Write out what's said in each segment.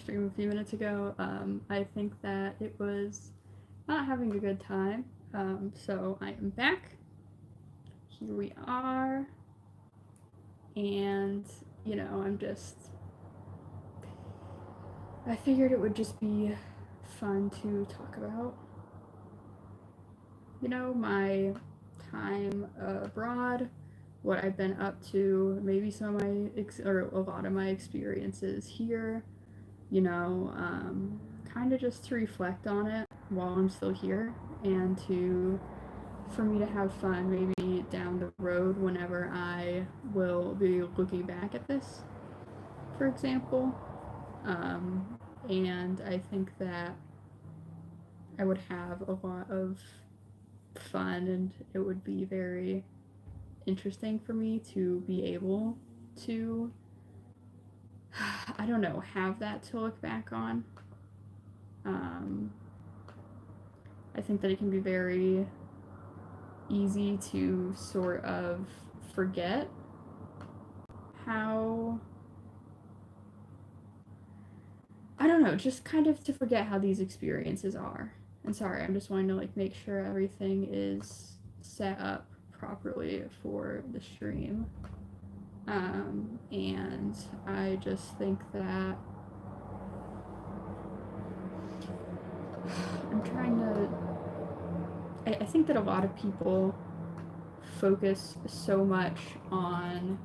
stream a few minutes ago. I think that it was not having a good time. So I am back. Here we are. And, I figured it would just be fun to talk about, my time abroad, what I've been up to, maybe some of or a lot of my experiences here, kind of just to reflect on it while I'm still here and for me to have fun maybe down the road whenever I will be looking back at this, for example. And I think that I would have a lot of fun and it would be very interesting for me to be able to, I don't know, have that to look back on. Um, I think that it can be very easy to sort of forget how, I don't know, just kind of to forget how these experiences are. And sorry, I'm just wanting to make sure everything is set up properly for the stream. And I just think that I'm trying to. I think that a lot of people focus so much on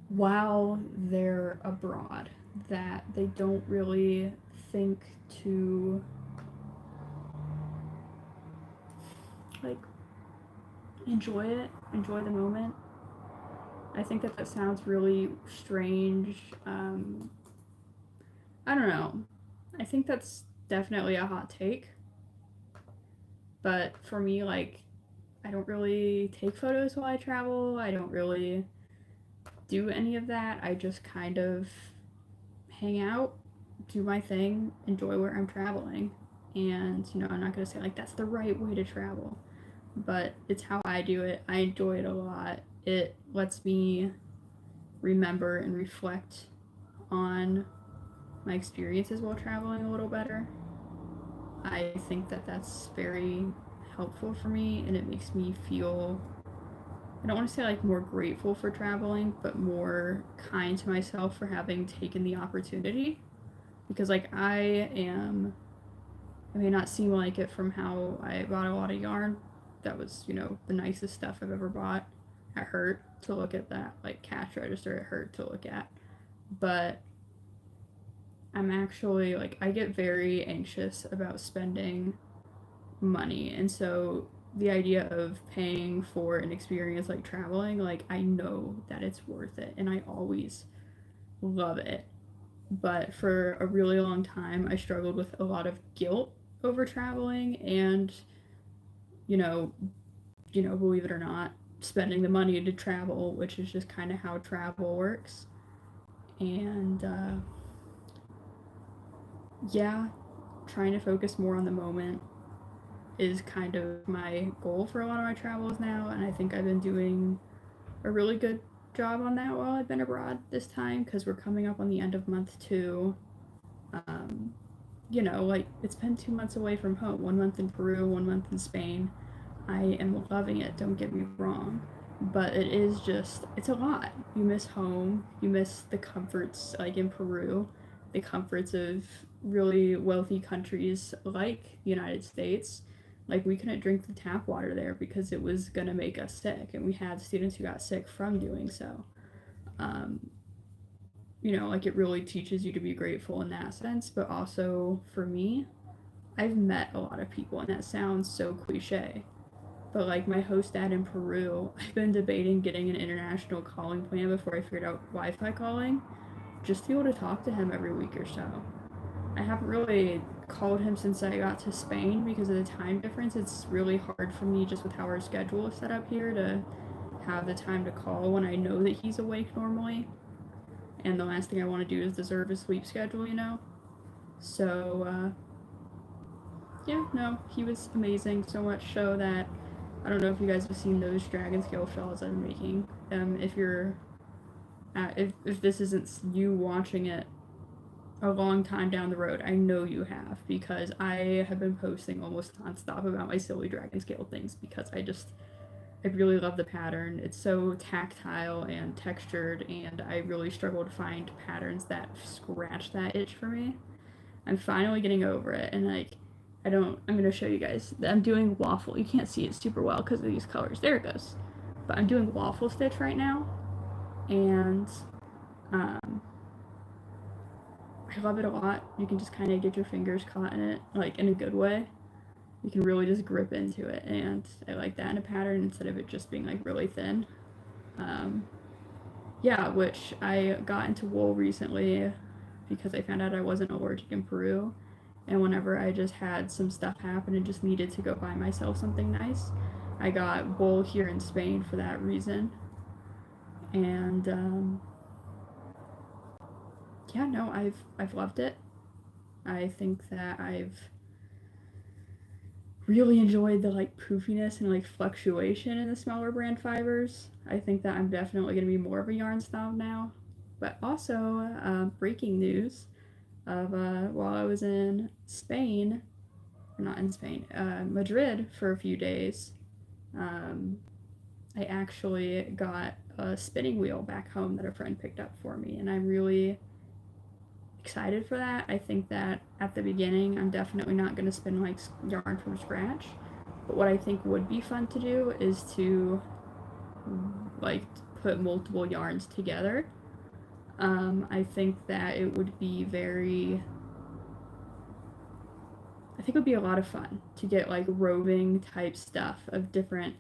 while they're abroad that they don't really think to enjoy the moment. I think that sounds really strange. I don't know. I think that's definitely a hot take. But for me, I don't really take photos while I travel. I don't really do any of that. I just kind of hang out, do my thing, enjoy where I'm traveling. And, I'm not going to say that's the right way to travel, but it's how I do it. I enjoy it a lot. It lets me remember and reflect on my experiences while traveling a little better. I think that that's very helpful for me, and it makes me feel, I don't want to say more grateful for traveling, but more kind to myself for having taken the opportunity. Because I may not seem like it from how I bought a lot of yarn. That was, the nicest stuff I've ever bought. It hurt to look at that, cash register, it hurt to look at. But I'm actually, I get very anxious about spending money. And so the idea of paying for an experience like traveling, I know that it's worth it. And I always love it. But for a really long time, I struggled with a lot of guilt over traveling and, believe it or not, spending the money to travel, which is just kind of how travel works. And yeah, trying to focus more on the moment is kind of my goal for a lot of my travels now, and I think I've been doing a really good job on that while I've been abroad this time, because we're coming up on the end of month 2. It's been 2 months away from home, 1 month in Peru, 1 month in Spain. I am loving it, don't get me wrong, but it is just, it's a lot. You miss home, you miss the comforts, in Peru, the comforts of really wealthy countries like the United States. We couldn't drink the tap water there because it was gonna make us sick, and we had students who got sick from doing so. It really teaches you to be grateful in that sense, but also for me, I've met a lot of people, and that sounds so cliche, but my host dad in Peru, I've been debating getting an international calling plan before I figured out Wi-Fi calling, just to be able to talk to him every week or so. I haven't really called him since I got to Spain because of the time difference. It's really hard for me, just with how our schedule is set up here, to have the time to call when I know that he's awake normally. And the last thing I want to do is disturb his sleep schedule, So, yeah, no, he was amazing, so much so that I don't know if you guys have seen those dragon scale shawls I'm making. If you're if this isn't you watching it a long time down the road, I know you have, because I have been posting almost nonstop about my silly dragon scale things because I really love the pattern. It's so tactile and textured, and I really struggle to find patterns that scratch that itch for me. I'm finally getting over it, and like, I'm gonna show you guys. I'm doing waffle. You can't see it super well because of these colors. There it goes. But I'm doing waffle stitch right now, and um, I love it a lot. You can just kind of get your fingers caught in it, like in a good way. You can really just grip into it, and I like that in a pattern instead of it just being like really thin. Um, yeah, which I got into wool recently because I found out I wasn't allergic in Peru. And whenever I just had some stuff happen and just needed to go buy myself something nice, I got wool here in Spain for that reason. And yeah, no, I've loved it. I think that I've really enjoyed the like poofiness and like fluctuation in the smaller brand fibers. I think that I'm definitely going to be more of a yarn snob now. But also, breaking news of while I was in Spain, or not in Spain, Madrid for a few days, um, I actually got a spinning wheel back home that a friend picked up for me, and I'm really excited for that. I think that at the beginning, I'm definitely not going to spin like yarn from scratch, but what I think would be fun to do is to like put multiple yarns together. I think that it would be I think it would be a lot of fun to get like roving type stuff of different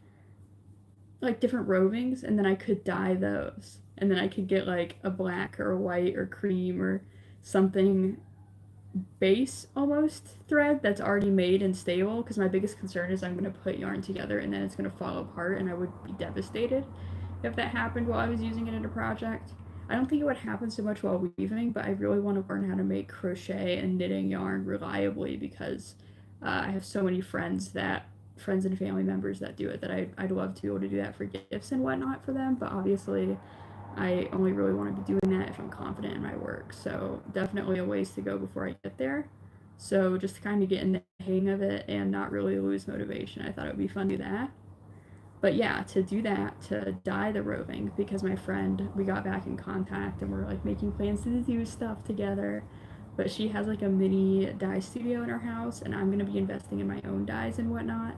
rovings, and then I could dye those, and then I could get like a black or a white or cream or something base almost thread that's already made and stable, because my biggest concern is I'm going to put yarn together and then it's going to fall apart, and I would be devastated if that happened while I was using it in a project. I don't think it would happen so much while weaving, but I really want to learn how to make crochet and knitting yarn reliably, because I have so many friends and family members that do it, that I'd love to be able to do that for gifts and whatnot for them. But obviously, I only really want to be doing that if I'm confident in my work. So definitely a ways to go before I get there. So just to kind of get in the hang of it and not really lose motivation, I thought it would be fun to do that. But yeah, to do that, to dye the roving, because my friend, we got back in contact and we're like making plans to do stuff together. But she has like a mini dye studio in her house, and I'm going to be investing in my own dyes and whatnot.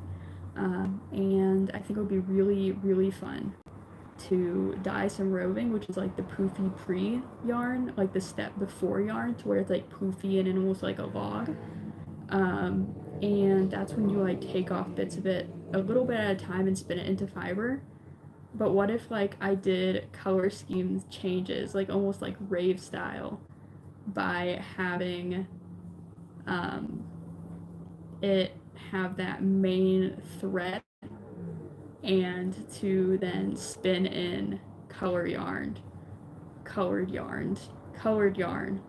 And I think it would be really, really fun to dye some roving, which is like the poofy pre yarn, like the step before yarn, to where it's like poofy and almost like a log. And that's when you like take off bits of it a little bit at a time and spin it into fiber. But what if like I did color scheme changes, like almost like rave style, by having um, it have that main thread, and to then spin in color yarn, colored yarn,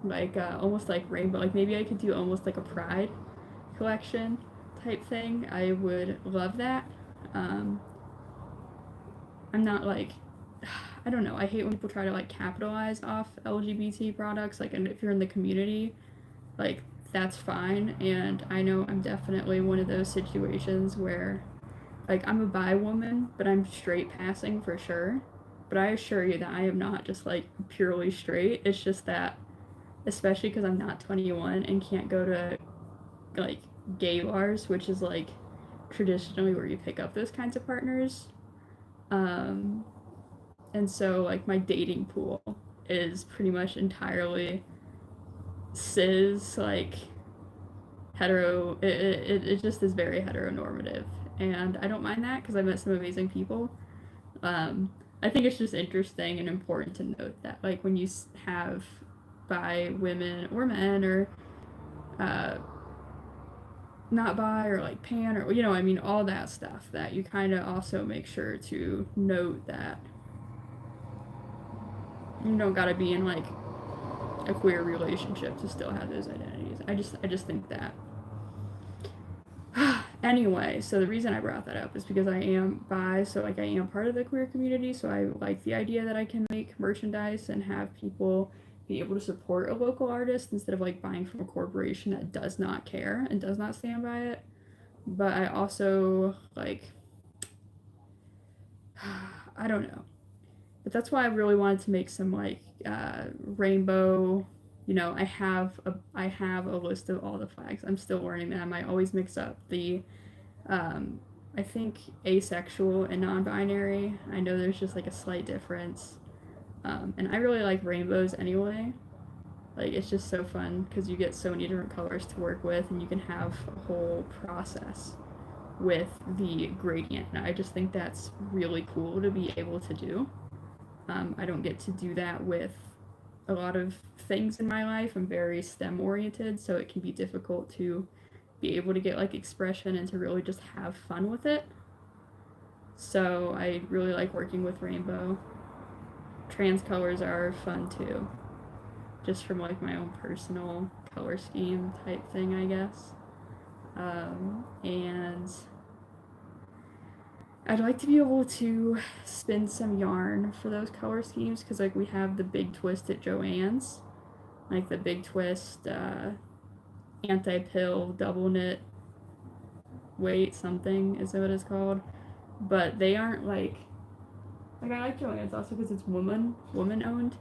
like almost like rainbow. Like maybe I could do almost like a pride collection type thing. I would love that. Um, I'm not like, I don't know. I hate when people try to like capitalize off LGBT products. Like, and if you're in the community, like that's fine. And I know I'm definitely one of those situations where, like, I'm a bi woman, but I'm straight passing for sure. But I assure you that I am not just like purely straight. It's just that, especially because I'm not 21 and can't go to like gay bars, which is like traditionally where you pick up those kinds of partners. Um, and so like my dating pool is pretty much entirely cis, like hetero. It just is very heteronormative, and I don't mind that because I met some amazing people. I think it's just interesting and important to note that like when you have bi women or men, or uh, not bi, or like pan, or I mean all that stuff, that you kind of also make sure to note that you don't gotta be in like a queer relationship to still have those identities. I just think that Anyway, so the reason I brought that up is because I am bi, so like I am part of the queer community, so I like the idea that I can make merchandise and have people be able to support a local artist instead of like buying from a corporation that does not care and does not stand by it. But I also like I don't know. But that's why I really wanted to make some like rainbow. You know, I have a list of all the flags. I'm still learning them. I always mix up the um, I think asexual and non-binary. I know there's just like a slight difference. And I really like rainbows anyway. Like it's just so fun because you get so many different colors to work with, and you can have a whole process with the gradient. And I just think that's really cool to be able to do. I don't get to do that with a lot of things in my life. I'm very STEM oriented, so it can be difficult to be able to get like expression and to really just have fun with it. So I really like working with rainbow. Trans colors are fun too, just from like my own personal color scheme type thing, I guess. And I'd like to be able to spin some yarn for those color schemes because like we have the big twist at Joann's, like the big twist anti-pill double knit weight something is what it's called, but they aren't like I like Joann's also because it's woman owned,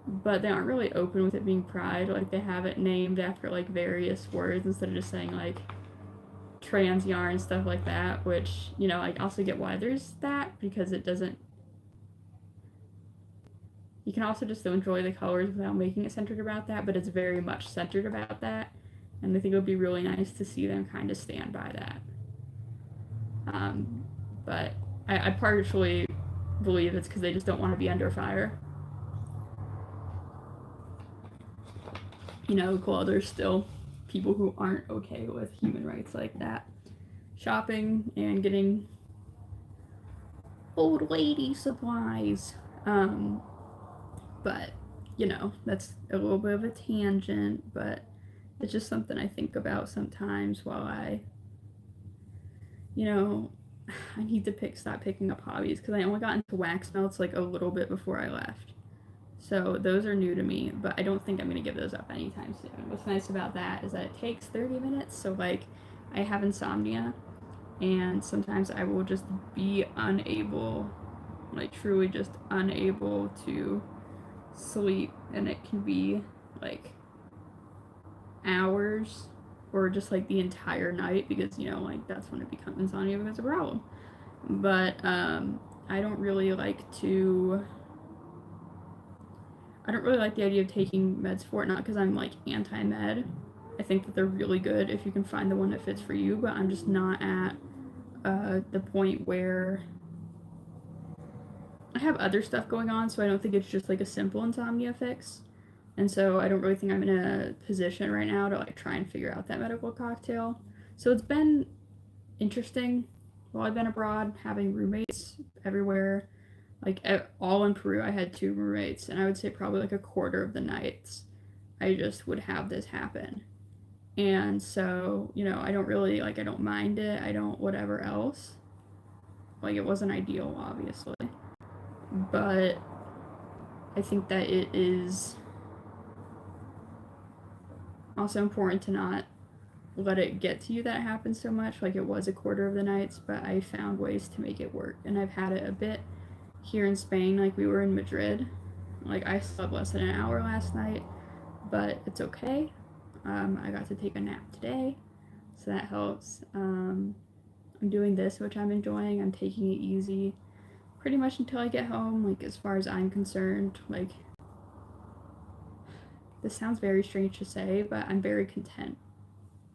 but they aren't really open with it being pride. Like they have it named after like various words instead of just saying like trans yarn, stuff like that, which, you know, I also get why there's that because it doesn't. You can also just still enjoy the colors without making it centered about that, but it's very much centered about that, and I think it would be really nice to see them kind of stand by that. But I partially believe it's because they just don't want to be under fire. You know, while there's still people who aren't okay with human rights like that. Shopping and getting old lady supplies. But, you know, that's a little bit of a tangent, but it's just something I think about sometimes while I, you know, I need to stop picking up hobbies because I only got into wax melts like a little bit before I left. So those are new to me, but I don't think I'm going to give those up anytime soon. What's nice about that is that it takes 30 minutes, so like I have insomnia, and sometimes I will just be unable, like truly just unable to sleep, and it can be like hours or just like the entire night because, you know, like that's when it becomes insomnia becomes a problem. But I don't really like the idea of taking meds for it, not because I'm like anti-med. I think that they're really good if you can find the one that fits for you, but I'm just not at the point where I have other stuff going on, so I don't think it's just like a simple insomnia fix. And so I don't really think I'm in a position right now to like try and figure out that medical cocktail. So it's been interesting while I've been abroad, having roommates everywhere. Like all in Peru, I had 2 roommates, and I would say probably like a quarter of the nights I just would have this happen. And so, you know, I don't mind it. I don't whatever else. Like it wasn't ideal, obviously. But I think that it is also important to not let it get to you that it happens so much. Like it was a quarter of the nights, but I found ways to make it work. And I've had it a bit here in Spain. Like we were in Madrid. Like I slept less than an hour last night, but it's okay. I got to take a nap today, so that helps. I'm doing this, which I'm enjoying. I'm taking it easy pretty much until I get home. Like as far as I'm concerned, like this sounds very strange to say, but I'm very content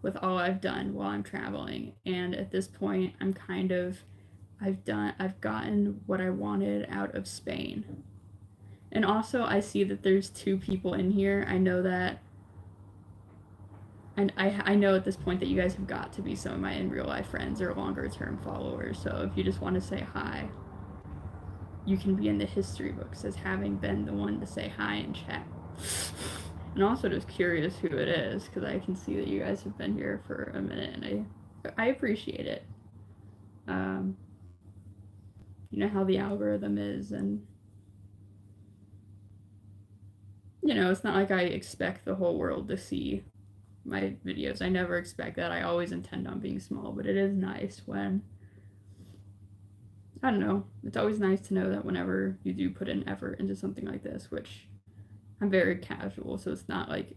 with all I've done while I'm traveling. And at this point, I've gotten what I wanted out of Spain. And also, I see that there's 2 people in here. I know that, and I know at this point that you guys have got to be some of my in real life friends or longer term followers. So if you just want to say hi, you can be in the history books as having been the one to say hi in chat. And also just curious who it is, because I can see that you guys have been here for a minute, and I appreciate it. Um, you know how the algorithm is, and you know, it's not like I expect the whole world to see my videos. I never expect that. I always intend on being small, but it is nice when, I don't know, it's always nice to know that whenever you do put in effort into something like this, which I'm very casual, so it's not like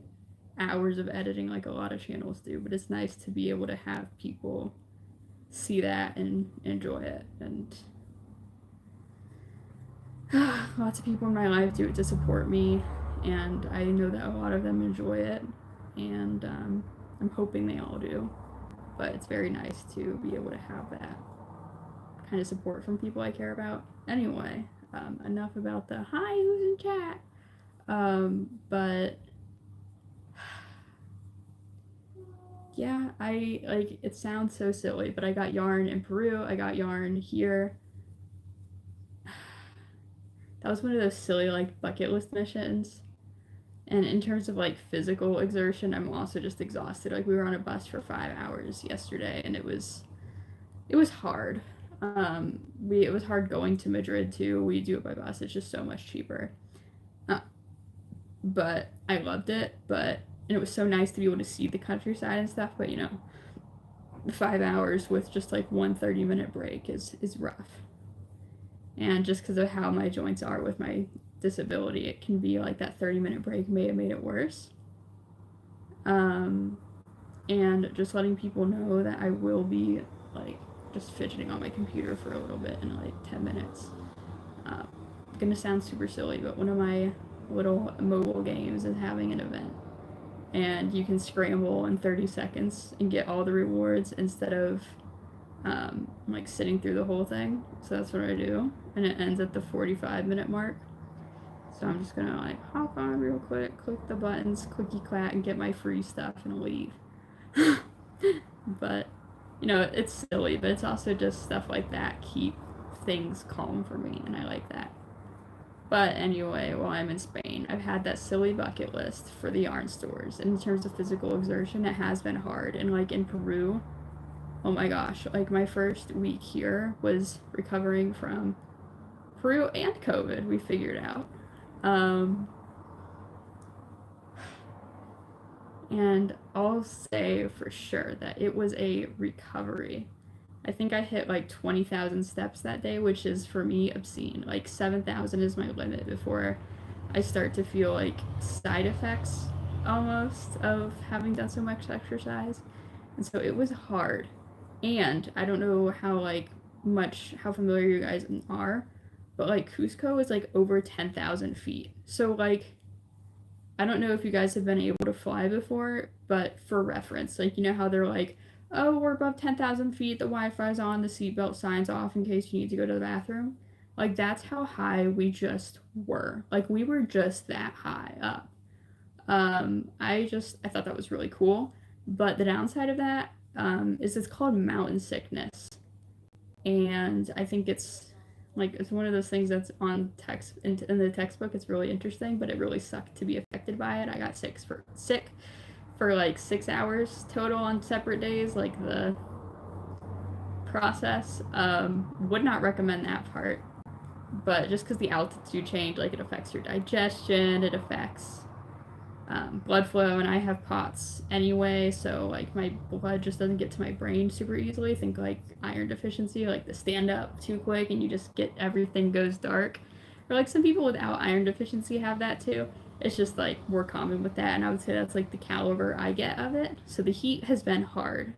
hours of editing like a lot of channels do, but it's nice to be able to have people see that and enjoy it. And lots of people in my life do it to support me, and I know that a lot of them enjoy it, and I'm hoping they all do. But it's very nice to be able to have that kind of support from people I care about. Anyway, enough about the hi, who's in chat. But yeah, I like it sounds so silly, but I got yarn in Peru, I got yarn here. That was one of those silly like bucket list missions. And in terms of like physical exertion, I'm also just exhausted. Like we were on a bus for 5 hours yesterday, and it was hard. It was hard going to Madrid too. We do it by bus. It's just so much cheaper. Uh, but I loved it. And it was so nice to be able to see the countryside and stuff. But you know, 5 hours with just like one 30-minute break is rough. And just because of how my joints are with my disability, it can be like that 30-minute break may have made it worse. And just letting people know that I will be like just fidgeting on my computer for a little bit in like 10 minutes. Gonna sound super silly, but one of my little mobile games is having an event. And you can scramble in 30 seconds and get all the rewards instead of like sitting through the whole thing. So that's what I do. And it ends at the 45-minute mark. So I'm just gonna like hop on real quick, click the buttons, clicky clack, and get my free stuff and leave. But you know, it's silly, but it's also just stuff like that keep things calm for me, and I like that. But anyway, while I'm in Spain, I've had that silly bucket list for the yarn stores. And in terms of physical exertion, it has been hard. And like in Peru, oh my gosh, like my first week here was recovering from Peru and COVID, we figured out. And I'll say for sure that it was a recovery. I think I hit like 20,000 steps that day, which is for me obscene. Like 7,000 is my limit before I start to feel like side effects almost of having done so much exercise. And so it was hard. And I don't know how familiar you guys are, but like Cusco is like over 10,000 feet. So like I don't know if you guys have been able to fly before, but for reference, like you know how they're like, oh, we're above 10,000 feet, the Wi-Fi's on, the seatbelt sign's off in case you need to go to the bathroom. Like that's how high we just were. Like we were just that high up. I thought that was really cool. But the downside of that is it's called mountain sickness. And I think it's one of those things that's on text in the textbook. It's really interesting, but it really sucked to be affected by it. I got sick for like 6 hours total on separate days, like the process. Would not recommend that part, but just because the altitude change, like it affects your digestion, it affects blood flow, and I have POTS anyway, so like my blood just doesn't get to my brain super easily. Think like iron deficiency, like the stand up too quick and you just get everything goes dark. Or like some people without iron deficiency have that too. It's just like more common with that, and I would say that's like the caliber I get of it. So the heat has been hard,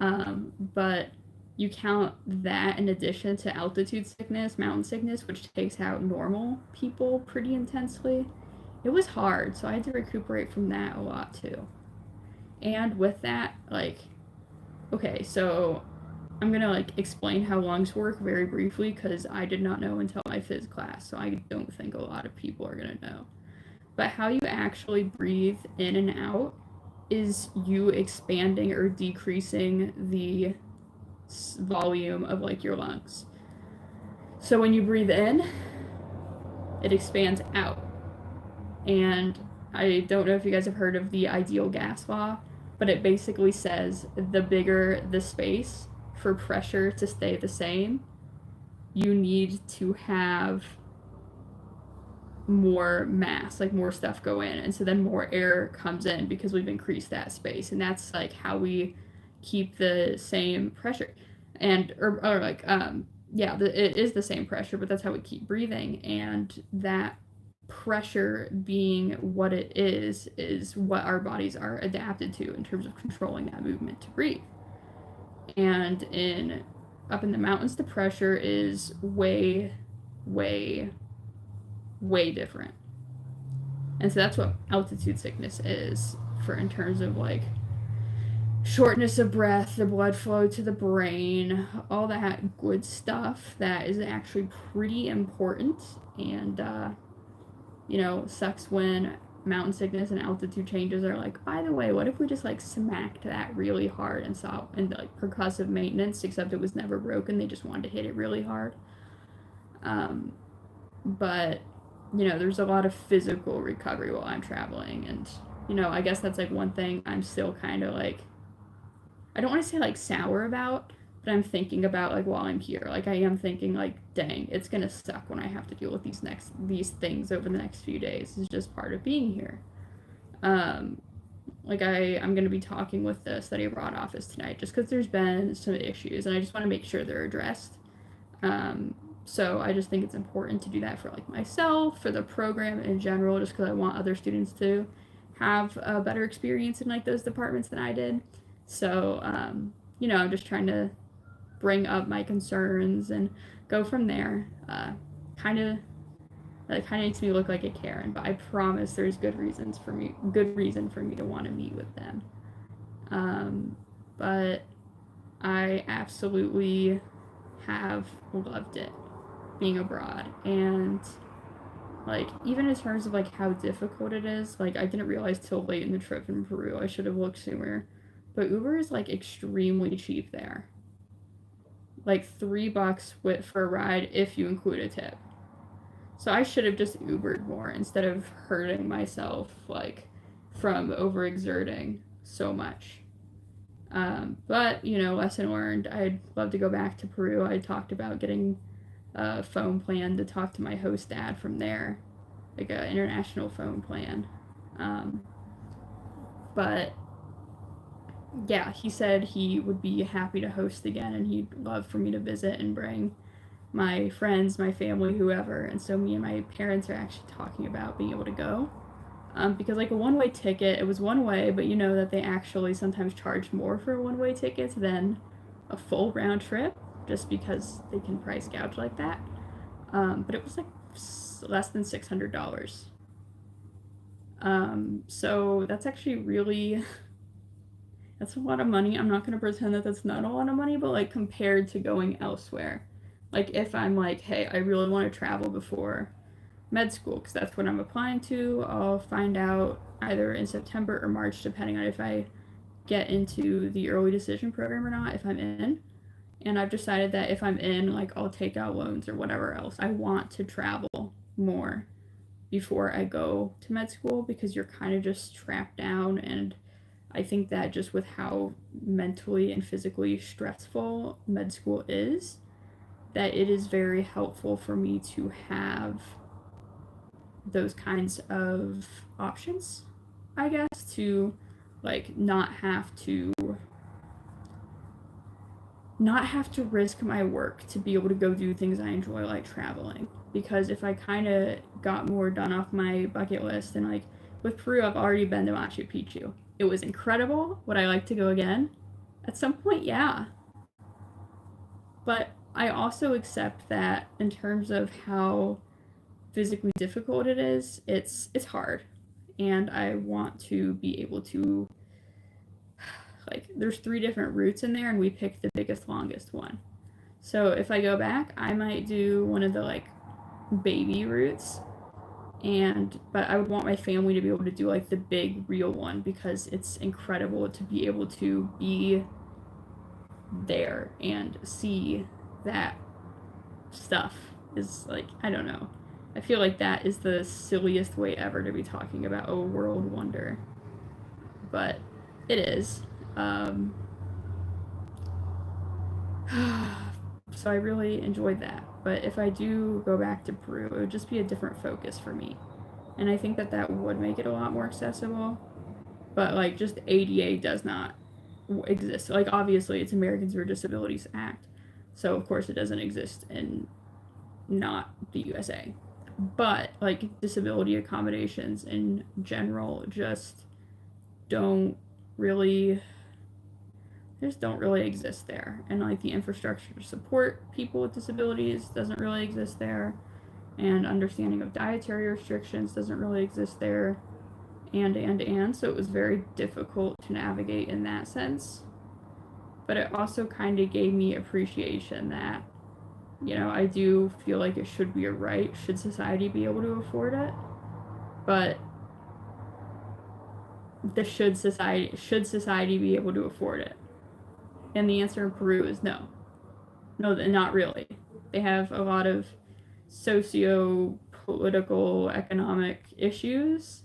but you count that in addition to altitude sickness, mountain sickness, which takes out normal people pretty intensely. It was hard, so I had to recuperate from that a lot too. And with that, like, okay, so I'm gonna like explain how lungs work very briefly because I did not know until my phys class, so I don't think a lot of people are gonna know. But how you actually breathe in and out is you expanding or decreasing the volume of like your lungs. So when you breathe in, it expands out. And I don't know if you guys have heard of the ideal gas law, but it basically says the bigger the space for pressure to stay the same, you need to have more mass, like more stuff go in, and so then more air comes in because we've increased that space, and that's like how we keep the same pressure, and or like yeah, it is the same pressure, but that's how we keep breathing, and that pressure being what it is what our bodies are adapted to in terms of controlling that movement to breathe. And in up in the mountains, the pressure is way, way, way different. And so that's what altitude sickness is for in terms of like shortness of breath, the blood flow to the brain, all that good stuff that is actually pretty important. And sucks when mountain sickness and altitude changes are like, by the way, what if we just like smacked that really hard and saw and like percussive maintenance, except it was never broken, they just wanted to hit it really hard. But there's a lot of physical recovery while I'm traveling, and I guess that's like one thing I'm still kind of like, I don't want to say like sour about, but I'm thinking about like while I'm here. Like I am thinking like, dang, it's gonna suck when I have to deal with these things over the next few days. It's just part of being here. Like I'm gonna be talking with the study abroad office tonight just because there's been some issues and I just want to make sure they're addressed. So I just think it's important to do that for like myself, for the program in general, just because I want other students to have a better experience in like those departments than I did. So I'm just trying to bring up my concerns and go from there. Kind of That kind of makes me look like a Karen, but I promise there's good reason for me to want to meet with them. But I absolutely have loved it being abroad, and like even in terms of like how difficult it is, like I didn't realize till late in the trip in Peru. I should have looked sooner, but Uber is like extremely cheap there. Like $3 for a ride if you include a tip. So I should have just Ubered more instead of hurting myself like from overexerting so much. But lesson learned. I'd love to go back to Peru. I talked about getting a phone plan to talk to my host dad from there, like an international phone plan. But yeah, he said he would be happy to host again, and he'd love for me to visit and bring my friends, my family, whoever. And so me and my parents are actually talking about being able to go. Because like a one-way ticket, it was one way, but that they actually sometimes charge more for one-way tickets than a full round trip, just because they can price gouge like that. But it was like less than $600. So that's actually really, that's a lot of money. I'm not going to pretend that that's not a lot of money, but like compared to going elsewhere. Like if I'm like, hey, I really want to travel before med school, because that's what I'm applying to. I'll find out either in September or March, depending on if I get into the early decision program or not, if I'm in. And I've decided that if I'm in, like I'll take out loans or whatever else. I want to travel more before I go to med school, because you're kind of just strapped down, and I think that just with how mentally and physically stressful med school is, that it is very helpful for me to have those kinds of options, I guess, to like not have to risk my work to be able to go do things I enjoy, like traveling. Because if I kind of got more done off my bucket list, and like with Peru, I've already been to Machu Picchu. It was incredible. Would I like to go again? At some point, yeah. But I also accept that in terms of how physically difficult it is, it's hard. And I want to be able to, like, there's 3 different routes in there, and we picked the biggest, longest one. So if I go back, I might do one of the like baby routes, but I would want my family to be able to do like the big real one, because it's incredible to be able to be there and see that stuff. Is like, I don't know, I feel like that is the silliest way ever to be talking about a world wonder, but It is. So I really enjoyed that. But if I do go back to Peru, it would just be a different focus for me. And I think that that would make it a lot more accessible. But like, just ADA does not exist. Like, obviously, it's Americans with Disabilities Act, so of course it doesn't exist in not the USA. But like, disability accommodations in general just don't really just don't really exist there. And like, the infrastructure to support people with disabilities doesn't really exist there. And understanding of dietary restrictions doesn't really exist there. And so it was very difficult to navigate in that sense. But it also kind of gave me appreciation that, you know, I do feel like it should be a right, should society be able to afford it. But the should society be able to afford it? And the answer in Peru is no. No, not really. They have a lot of socio-political, economic issues,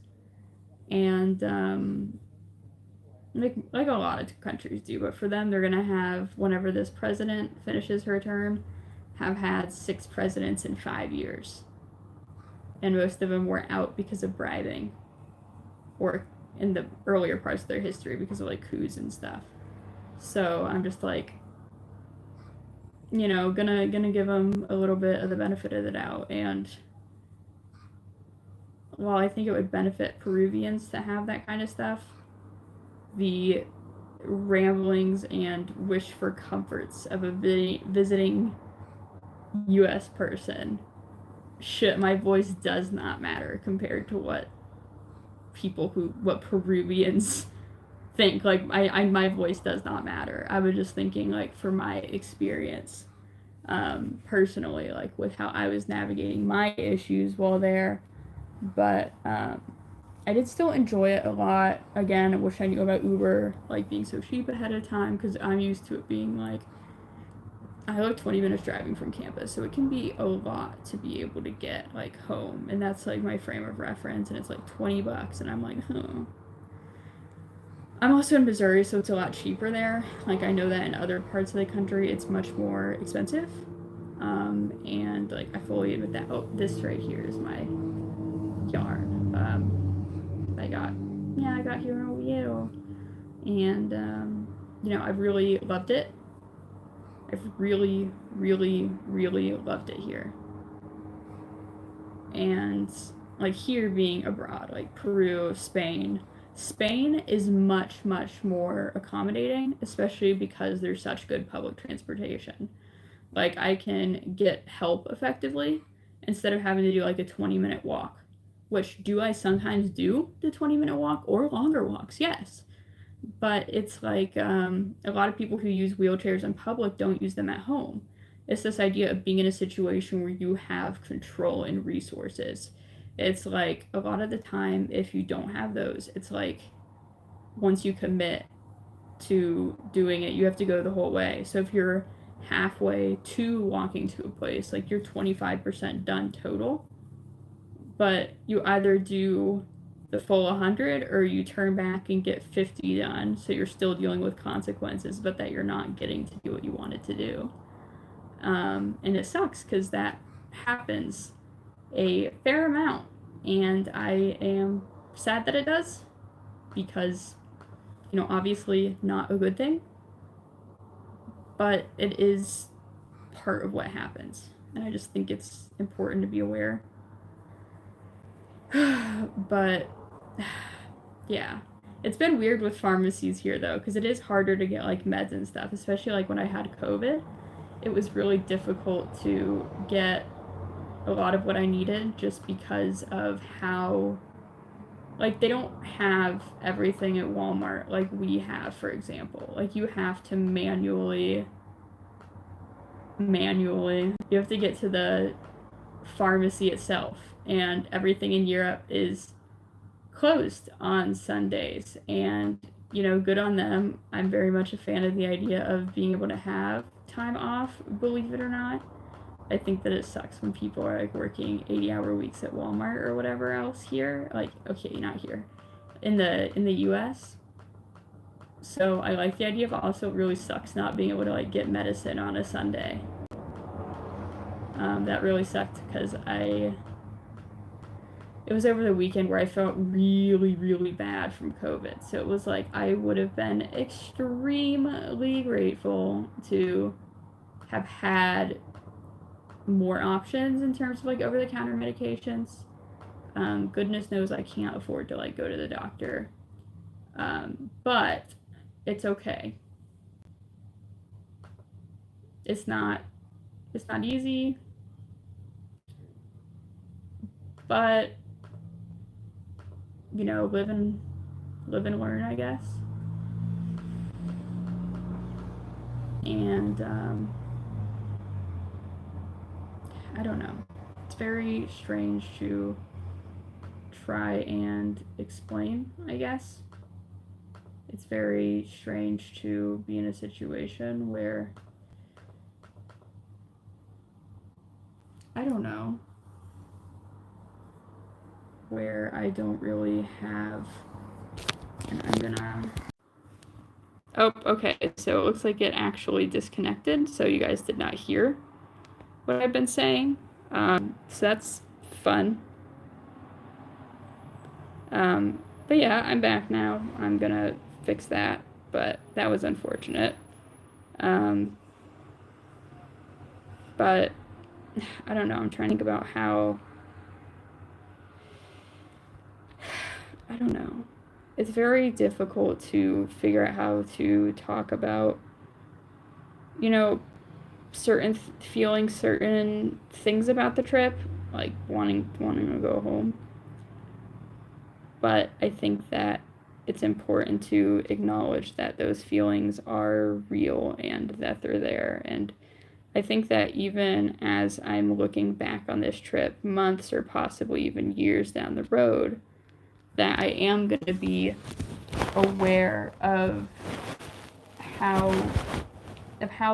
and like a lot of countries do. But for them, they're gonna have, whenever this president finishes her term, have had 6 presidents in 5 years, and most of them were out because of bribing, or in the earlier parts of their history because of like coups and stuff. So I'm just like, you know, gonna give them a little bit of the benefit of the doubt. And while I think it would benefit Peruvians to have that kind of stuff, the ramblings and wish for comforts of a visiting US person, shit, my voice does not matter compared to what Peruvians think. Like, my voice does not matter. I was just thinking, like, for my experience, personally, like with how I was navigating my issues while there. But I did still enjoy it a lot. Again, I wish I knew about Uber, like being so cheap ahead of time, because I'm used to it being like, I live 20 minutes driving from campus, so it can be a lot to be able to get like home, and that's like my frame of reference, and it's like $20, and I'm like, huh. I'm also in Missouri, so it's a lot cheaper there. Like, I know that in other parts of the country, it's much more expensive. And like, I fully admit that. Oh, this right here is my yarn. I got here in Oviedo, and you know, I've really loved it. I've really, really, really loved it here. And like, here being abroad, like Peru, Spain is much, much more accommodating, especially because there's such good public transportation. Like, I can get help effectively instead of having to do like a 20-minute walk, which do I sometimes do the 20-minute walk or longer walks? Yes. But it's like, a lot of people who use wheelchairs in public don't use them at home. It's this idea of being in a situation where you have control and resources. It's like, a lot of the time, if you don't have those, it's like, once you commit to doing it, you have to go the whole way. So if you're halfway to walking to a place, like, you're 25% done total, but you either do the full 100 or you turn back and get 50 done, so you're still dealing with consequences, but that you're not getting to do what you wanted to do. And it sucks because that happens a fair amount, and I am sad that it does, because, you know, obviously not a good thing, but it is part of what happens, and I just think it's important to be aware. But yeah, it's been weird with pharmacies here though, because it is harder to get like meds and stuff, especially like when I had COVID. It was really difficult to get a lot of what I needed, just because of how, like, they don't have everything at Walmart like we have, for example. Like, you have to manually you have to get to the pharmacy itself, and everything in Europe is closed on Sundays. And, you know, good on them. I'm very much a fan of the idea of being able to have time off, believe it or not. I think that it sucks when people are like working 80-hour weeks at Walmart or whatever else here. Like, okay, not here. In the US, So I like the idea, but also it really sucks not being able to like get medicine on a Sunday. That really sucked because it was over the weekend where I felt really, really bad from COVID. So it was like I would have been extremely grateful to have had more options in terms of like over-the-counter medications. Goodness knows I can't afford to like go to the doctor. But it's okay. It's not easy, but you know, live and learn, I guess. And I don't know. It's very strange to try and explain, I guess. It's very strange to be in a situation where I don't know, where I don't really have, and I'm gonna, oh, okay, so it looks like it actually disconnected, so you guys did not hear what I've been saying, so that's fun. But yeah, I'm back now. I'm gonna fix that, but that was unfortunate. But I don't know, I'm trying to think about how, I don't know. It's very difficult to figure out how to talk about, you know, certain feeling certain things about the trip, like wanting to go home. But I think that it's important to acknowledge that those feelings are real and that they're there. And I think that even as I'm looking back on this trip, months or possibly even years down the road, that I am going to be aware of how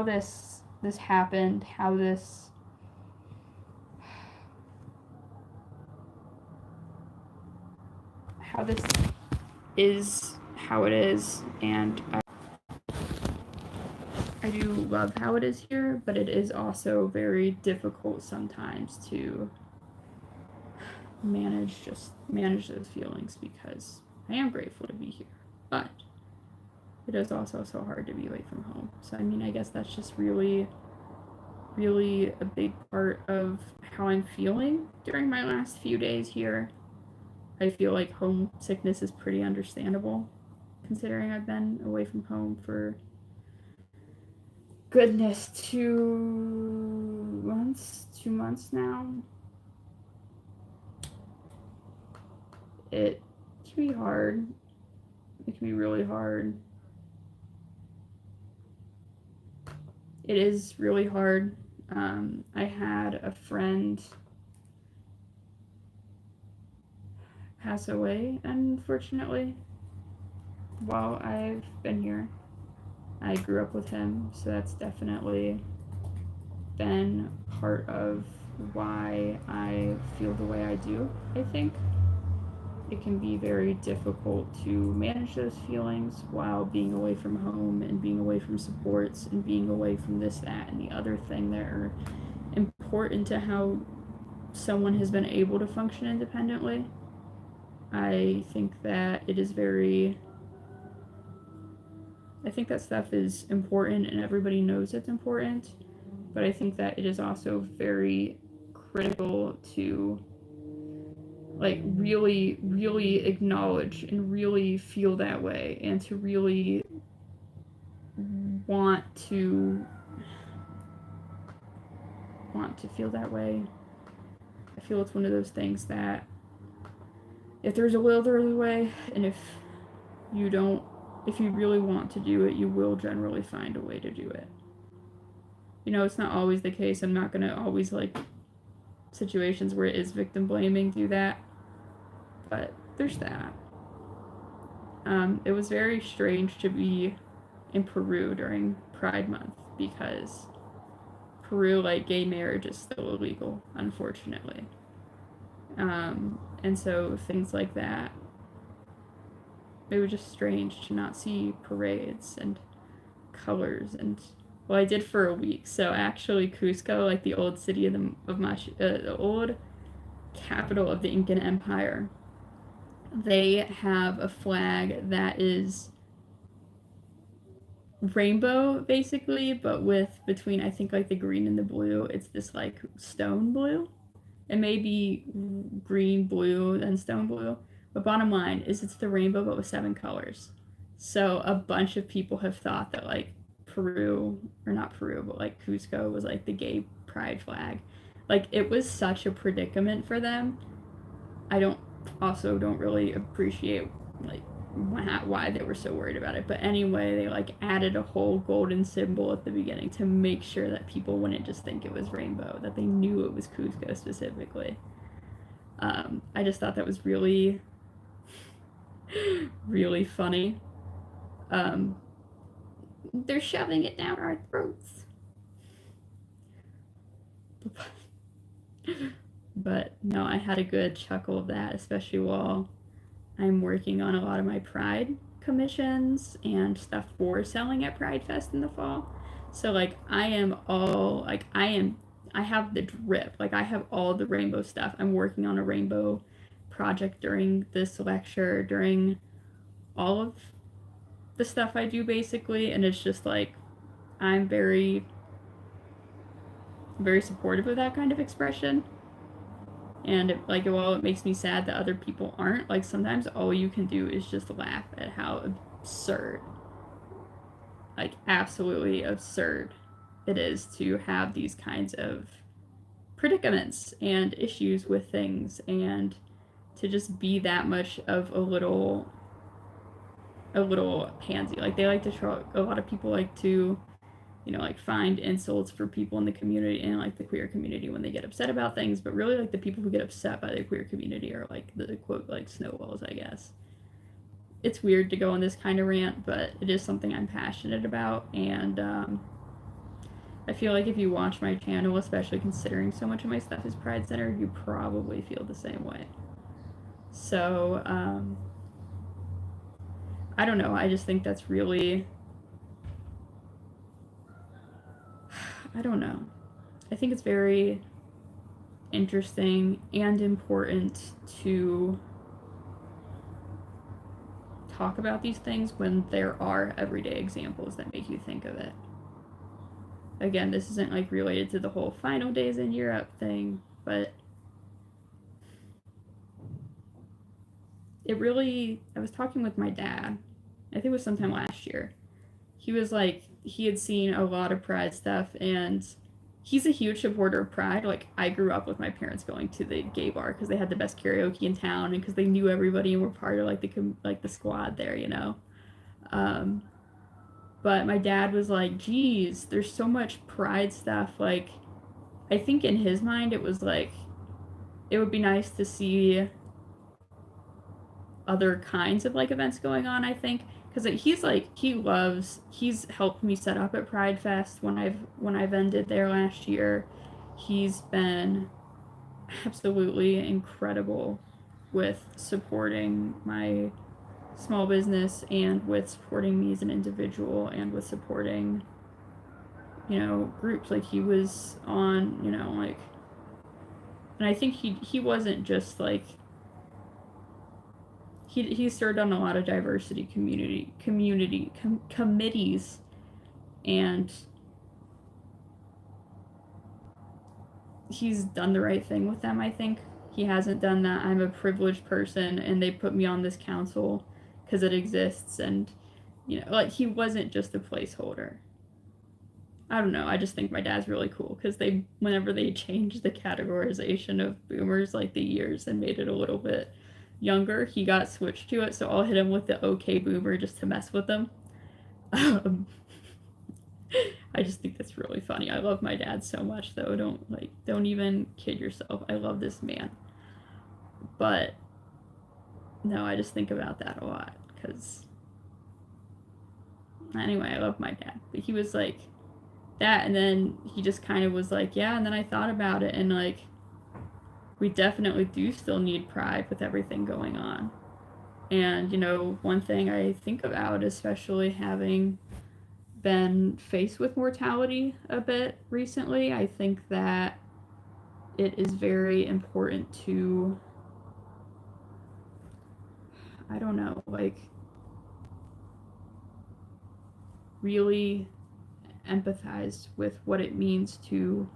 this happened, how this is how it is, and I do love how it is here, but it is also very difficult sometimes to manage those feelings because I am grateful to be here, but it is also so hard to be away from home. So I mean, I guess that's just really a big part of how I'm feeling during my last few days here. I feel like homesickness is pretty understandable considering I've been away from home for goodness 2 months now. It can be hard. It can be really hard. It is really hard. I had a friend pass away, unfortunately, while I've been here. I grew up with him, so that's definitely been part of why I feel the way I do, I think. It can be very difficult to manage those feelings while being away from home and being away from supports and being away from this, that, and the other thing that are important to how someone has been able to function independently. I think that it is I think that stuff is important and everybody knows it's important, but I think that it is also very critical to like really acknowledge and really feel that way and to really want to feel that way. I feel it's one of those things that if there's a will, there's a way, and if you really want to do it, you will generally find a way to do it. You know, it's not always the case. I'm not gonna always like situations where it is victim blaming do that, but there's that. It was very strange to be in Peru during Pride Month because Peru, like, gay marriage is still illegal, unfortunately. And so things like that it was just strange to not see parades and colors. And well, I did for a week. So actually, Cusco, like the old city of the old capital of the Incan Empire, they have a flag that is rainbow basically, but with between I think like the green and the blue, it's this like stone blue. It may be green, blue, and stone blue, but bottom line is it's the rainbow but with 7 colors. So a bunch of people have thought that like Peru, or not Peru, but like Cusco was like the gay pride flag. Like it was such a predicament for them. I don't really appreciate like why they were so worried about it. But anyway, they like added a whole golden symbol at the beginning to make sure that people wouldn't just think it was rainbow, that they knew it was Cusco specifically. I just thought that was really, really funny. They're shoving it down our throats. But no, I had a good chuckle of that, especially while I'm working on a lot of my Pride commissions and stuff for selling at Pride Fest in the fall. So like I have the drip. Like I have all the rainbow stuff. I'm working on a rainbow project during this lecture, during all of the stuff I do basically, and it's just like I'm very very supportive of that kind of expression. And like while it makes me sad that other people aren't, like sometimes all you can do is just laugh at how absurd, like absolutely absurd it is to have these kinds of predicaments and issues with things, and to just be that much of a little pansy. Like they like to try, a lot of people like to, you know, like find insults for people in the community and like the queer community when they get upset about things, but really like the people who get upset by the queer community are like the quote like snowballs, I guess. It's weird to go on this kind of rant, but it is something I'm passionate about, and I feel like if you watch my channel, especially considering so much of my stuff is Pride centered, you probably feel the same way. So I don't know, I just think that's really, I don't know. I think it's very interesting and important to talk about these things when there are everyday examples that make you think of it. Again, this isn't like related to the whole final days in Europe thing, but it really, I was talking with my dad, I think it was sometime last year. He was like, he had seen a lot of Pride stuff, and he's a huge supporter of Pride. Like, I grew up with my parents going to the gay bar because they had the best karaoke in town, and because they knew everybody and were part of like the squad there, you know. But my dad was like, geez, there's so much Pride stuff. Like, I think in his mind it was like, it would be nice to see other kinds of like events going on, I think. Because he's like, he's helped me set up at Pride Fest when I've ended there last year. He's been absolutely incredible with supporting my small business, and with supporting me as an individual, and with supporting, you know, groups. Like he was on, you know, like, and I think he wasn't just like, he served on a lot of diversity committees, and he's done the right thing with them. I think he hasn't done that I'm a privileged person and they put me on this council because it exists, and you know, like he wasn't just a placeholder. I don't know, I just think my dad's really cool because whenever they changed the categorization of boomers, like the years, and made it a little bit younger, he got switched to it, so I'll hit him with the okay boomer just to mess with them. I just think that's really funny. I love my dad so much, though. Don't even kid yourself. I love this man. But no, I just think about that a lot, because anyway, I love my dad. But he was like that, and then he just kind of was like, yeah, and then I thought about it, and like, we definitely do still need Pride with everything going on. And, one thing I think about, especially having been faced with mortality a bit recently, I think that it is very important to, I don't know, like, really empathize with what it means to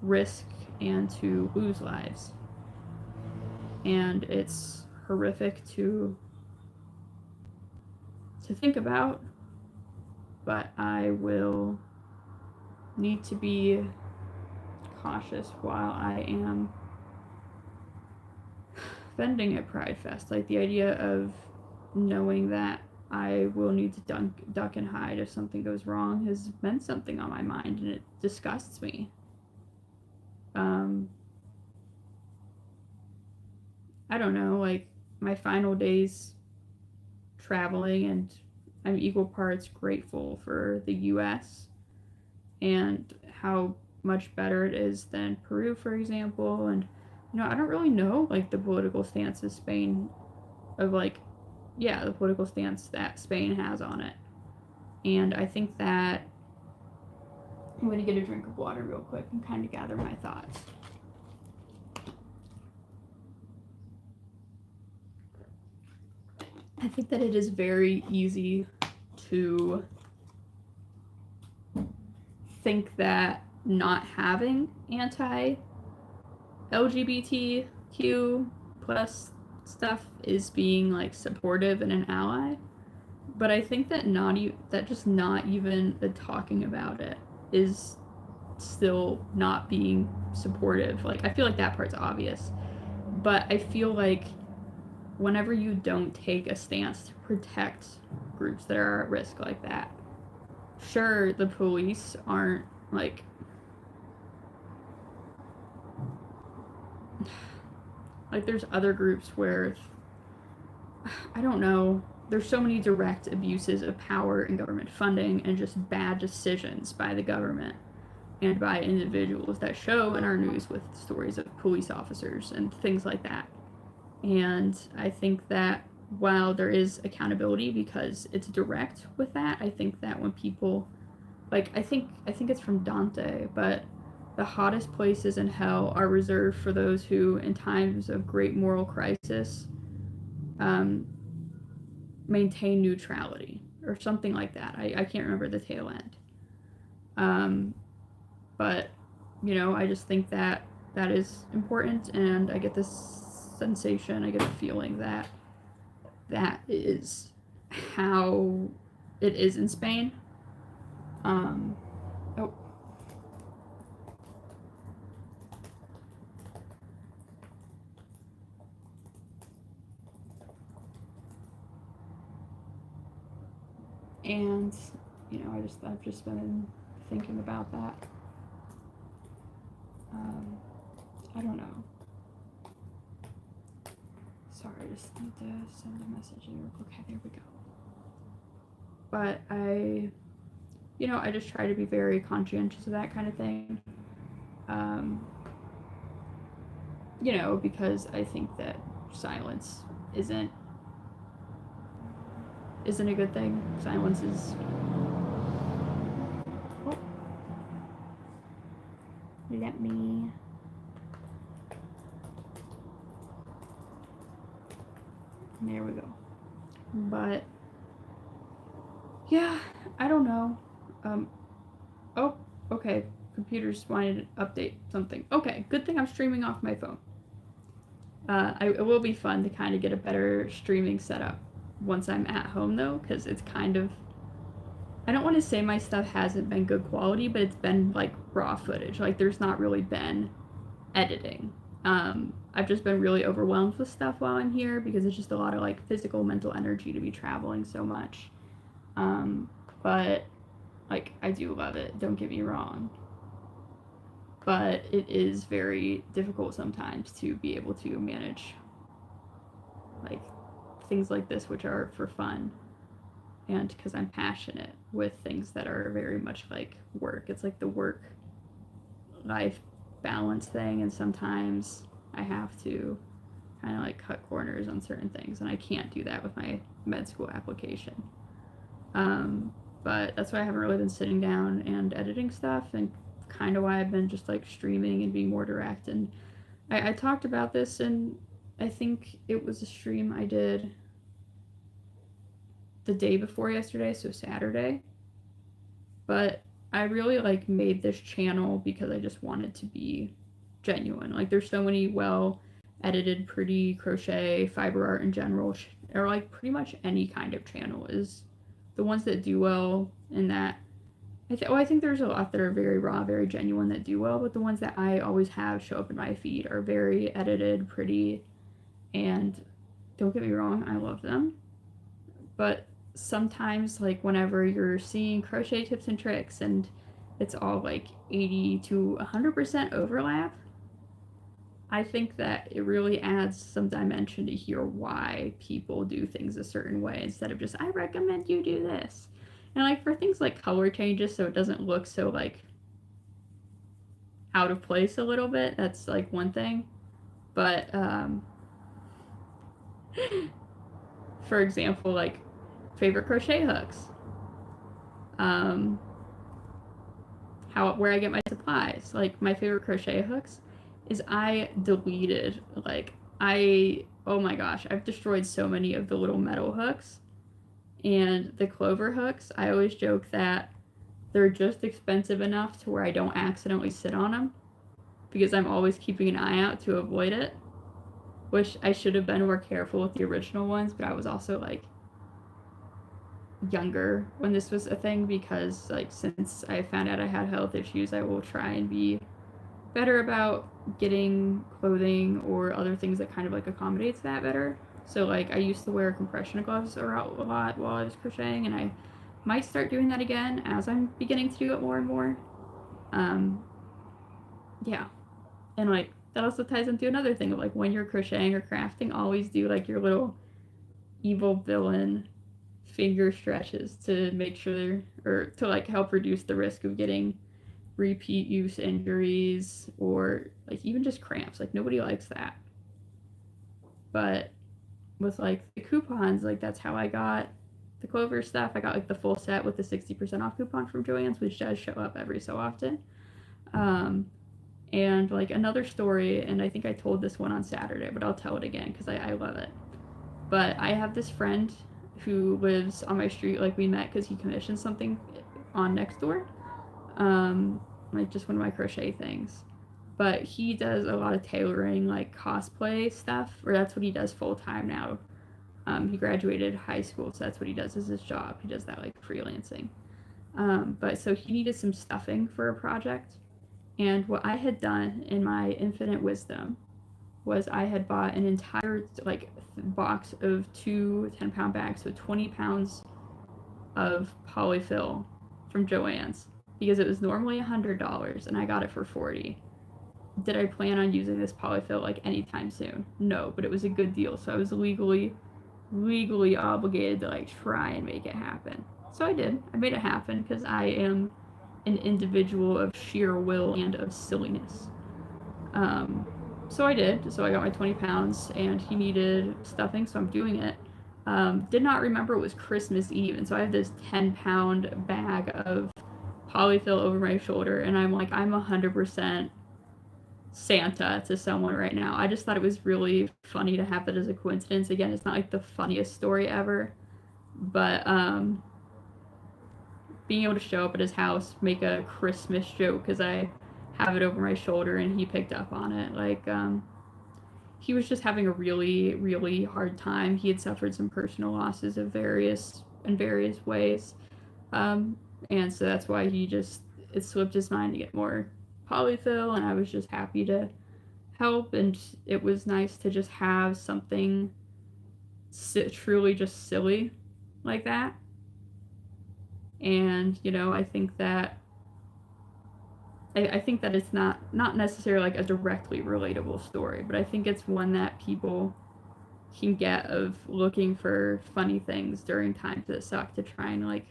risk and to lose lives. And it's horrific to think about, but I will need to be cautious while I am vending at Pride Fest. Like, the idea of knowing that I will need to duck and hide if something goes wrong has been something on my mind, and it disgusts me. I don't know, like, my final days traveling, and I'm equal parts grateful for the US and how much better it is than Peru, for example. And, I don't really know, like, the political stance of Spain, of, like, the political stance that Spain has on it. And I think that I'm going to get a drink of water real quick and kind of gather my thoughts. I think that it is very easy to think that not having anti-LGBTQ plus stuff is being, like, supportive and an ally. But I think that just not even the talking about it is still not being supportive. Like, I feel like that part's obvious. But I feel like whenever you don't take a stance to protect groups that are at risk like that, sure, the police aren't, like, there's other groups where, I don't know, there's so many direct abuses of power and government funding and just bad decisions by the government and by individuals that show in our news with stories of police officers and things like that. And I think that while there is accountability because it's direct with that, I think that when people, like, I think it's from Dante, but the hottest places in hell are reserved for those who, in times of great moral crisis, maintain neutrality, or something like that. I can't remember the tail end. But, I just think that is important, and I get this sensation, I get the feeling that is how it is in Spain. Oh. And, I've just been thinking about that. I don't know. Sorry, I just need to send a message here. Okay, there we go. But I just try to be very conscientious of that kind of thing. Because I think that silence isn't a good thing. Silence is... Oh. Let me... There we go. But, yeah, I don't know. Oh, okay. Computer's wanted to update something. Okay, good thing I'm streaming off my phone. It will be fun to kind of get a better streaming setup once I'm at home, though, because it's kind of... I don't want to say my stuff hasn't been good quality, but it's been, like, raw footage. Like, there's not really been editing. I've just been really overwhelmed with stuff while I'm here because it's just a lot of, like, physical, mental energy to be traveling so much. But, like, I do love it, don't get me wrong. But it is very difficult sometimes to be able to manage, like, things like this, which are for fun. And because I'm passionate with things that are very much like work. It's like the work-life balance thing, and sometimes I have to kind of like cut corners on certain things, and I can't do that with my med school application. But that's why I haven't really been sitting down and editing stuff, and kind of why I've been just like streaming and being more direct. And I talked about this, and I think it was a stream I did the day before yesterday, so Saturday. But I really like made this channel because I just wanted to be genuine. Like there's so many well edited, pretty crochet, fiber art in general, or like pretty much any kind of channel is the ones that do well. And that I think there's a lot that are very raw, very genuine that do well, but the ones that I always have show up in my feed are very edited, pretty, and don't get me wrong, I love them. But sometimes, like whenever you're seeing crochet tips and tricks and it's all like 80 to 100% overlap, I think that it really adds some dimension to hear why people do things a certain way instead of just, I recommend you do this. And like for things like color changes, so it doesn't look so like out of place a little bit, that's like one thing. But for example, like favorite crochet hooks. Where I get my supplies. Like my favorite crochet hooks is I deleted oh my gosh, I've destroyed so many of the little metal hooks. And the clover hooks, I always joke that they're just expensive enough to where I don't accidentally sit on them because I'm always keeping an eye out to avoid it, which I should have been more careful with the original ones, but I was also like younger when this was a thing because like since I found out I had health issues, I will try and be better about getting clothing or other things that kind of like accommodates that better. So like I used to wear compression gloves a lot while I was crocheting, and I might start doing that again as I'm beginning to do it more and more. Yeah, and like that also ties into another thing of like when you're crocheting or crafting, always do like your little evil villain finger stretches to make sure or to like help reduce the risk of getting repeat use injuries or like even just cramps. Like nobody likes that. But with like the coupons, like that's how I got the Clover stuff. I got like the full set with the 60% off coupon from Joann's, which does show up every so often. And like another story, and I think I told this one on Saturday, but I'll tell it again because I love it. But I have this friend who lives on my street. Like we met because he commissioned something on Nextdoor, like just one of my crochet things. But he does a lot of tailoring, like cosplay stuff, or that's what he does full time now. He graduated high school, so that's what he does as his job. He does that like freelancing. But so he needed some stuffing for a project. And what I had done in my infinite wisdom was I had bought an entire like box of two 10-pound bags, so 20 pounds of polyfill from Joann's because it was normally $100 and I got it for $40. Did I plan on using this polyfill like anytime soon? No, but it was a good deal, so I was legally obligated to like try and make it happen. So I did. I made it happen because I am an individual of sheer will and of silliness. So I did. So I got my 20 pounds, and he needed stuffing, so I'm doing it. Did not remember it was Christmas Eve, and so I have this 10-pound bag of polyfill over my shoulder, and I'm like, I'm 100% Santa to someone right now. I just thought it was really funny to have that as a coincidence. Again, it's not like the funniest story ever, but being able to show up at his house, make a Christmas joke because I have it over my shoulder and he picked up on it. Like, he was just having a really hard time. He had suffered some personal losses in various ways. And so that's why it slipped his mind to get more polyfill, and I was just happy to help, and it was nice to just have something truly just silly like that. And I think that it's not necessarily like a directly relatable story, but I think it's one that people can get of looking for funny things during times that suck to try and like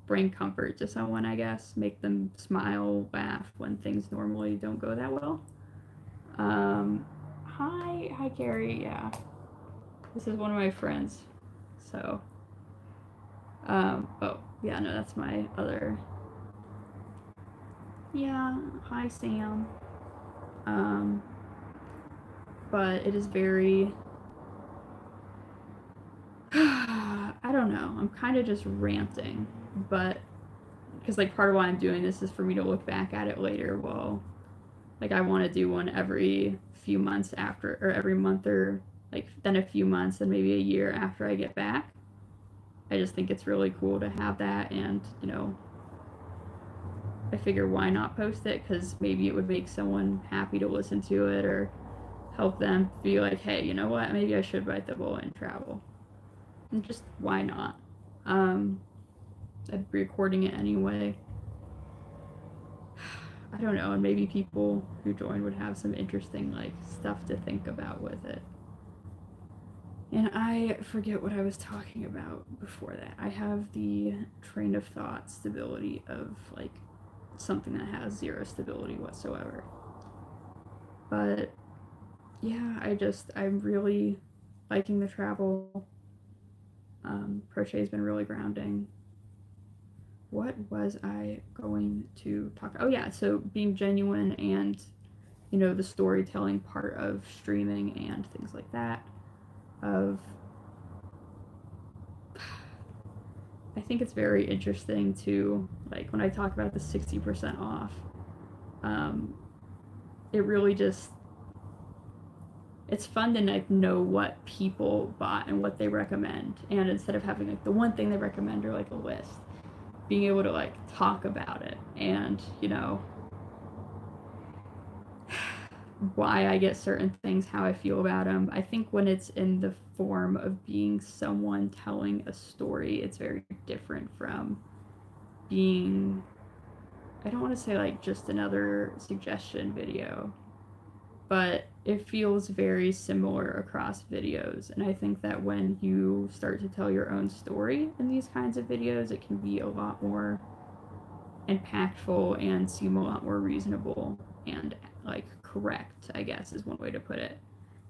bring comfort to someone, I guess, make them smile, laugh when things normally don't go that well. Hi, Gary. Yeah, this is one of my friends. So, oh yeah, no, that's my other. Yeah, hi Sam. Um, but it is very. I don't know. I'm kind of just ranting, but because like part of why I'm doing this is for me to look back at it later. Well, like I want to do one every few months after, or every month, or like then a few months, then maybe a year after I get back. I just think it's really cool to have that, and I figure why not post it, because maybe it would make someone happy to listen to it, or help them be like, hey, you know what, maybe I should bite the bullet and travel. And just why not? I'm recording it anyway. I don't know, and maybe people who join would have some interesting like stuff to think about with it. And I forget what I was talking about before that. I have the train of thought stability of like something that has zero stability whatsoever. But yeah, I'm really liking the travel. Crochet's been really grounding. What was I going to talk? Oh yeah, so being genuine and the storytelling part of streaming and things like that. Of I think it's very interesting to like when I talk about the 60% off. Um, it really just it's fun to like know what people bought and what they recommend, and instead of having like the one thing they recommend or like a list, being able to like talk about it and why I get certain things, how I feel about them. I think when it's in the form of being someone telling a story, it's very different from being, I don't want to say like just another suggestion video, but it feels very similar across videos. And I think that when you start to tell your own story in these kinds of videos, it can be a lot more impactful and seem a lot more reasonable and like correct, I guess is one way to put it,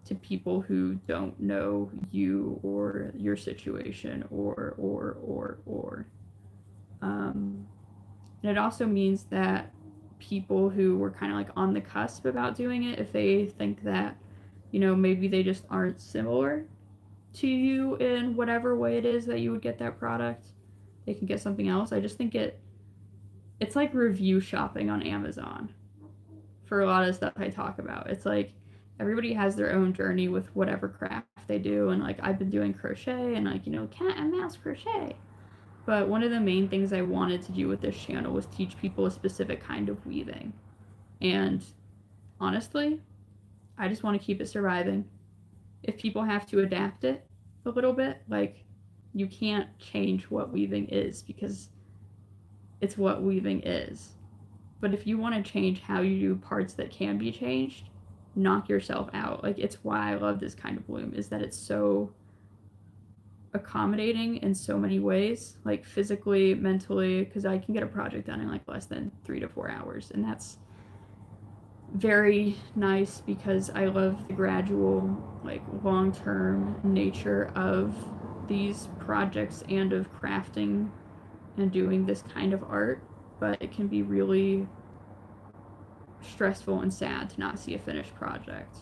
to people who don't know you or your situation or. And it also means that people who were kind of like on the cusp about doing it, if they think that, maybe they just aren't similar to you in whatever way it is that you would get that product, they can get something else. I just think it's like review shopping on Amazon for a lot of stuff I talk about. It's like everybody has their own journey with whatever craft they do, and like I've been doing crochet and like cat and mouse crochet. But one of the main things I wanted to do with this channel was teach people a specific kind of weaving. And honestly, I just want to keep it surviving. If people have to adapt it a little bit, like you can't change what weaving is because it's what weaving is. But if you want to change how you do parts that can be changed, knock yourself out. Like it's why I love this kind of loom, is that it's so accommodating in so many ways, like physically, mentally, because I can get a project done in like less than 3 to 4 hours, and that's very nice because I love the gradual, like long-term nature of these projects and of crafting and doing this kind of art, but it can be really stressful and sad to not see a finished project.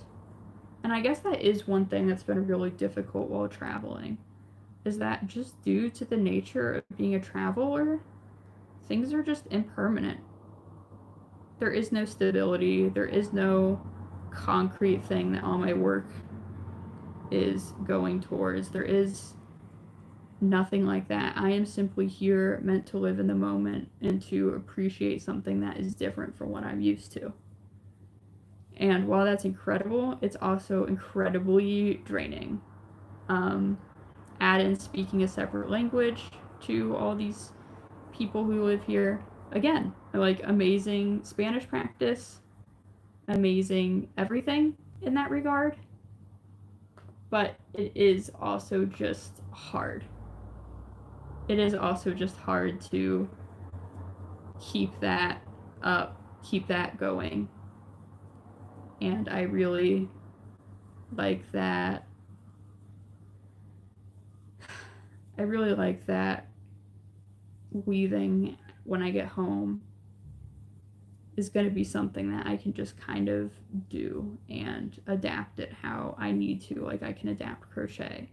And I guess that is one thing that's been really difficult while traveling, is that just due to the nature of being a traveler, things are just impermanent. There is no stability, there is no concrete thing that all my work is going towards. There is nothing like that. I am simply here meant to live in the moment and to appreciate something that is different from what I'm used to. And while that's incredible, it's also incredibly draining. Add in speaking a separate language to all these people who live here. Again, like amazing Spanish practice, amazing everything in that regard. But it is also just hard. It is also just hard to keep that up, keep that going. And I really like that. I really like that weaving when I get home is going to be something that I can just kind of do and adapt it how I need to. Like, I can adapt crochet.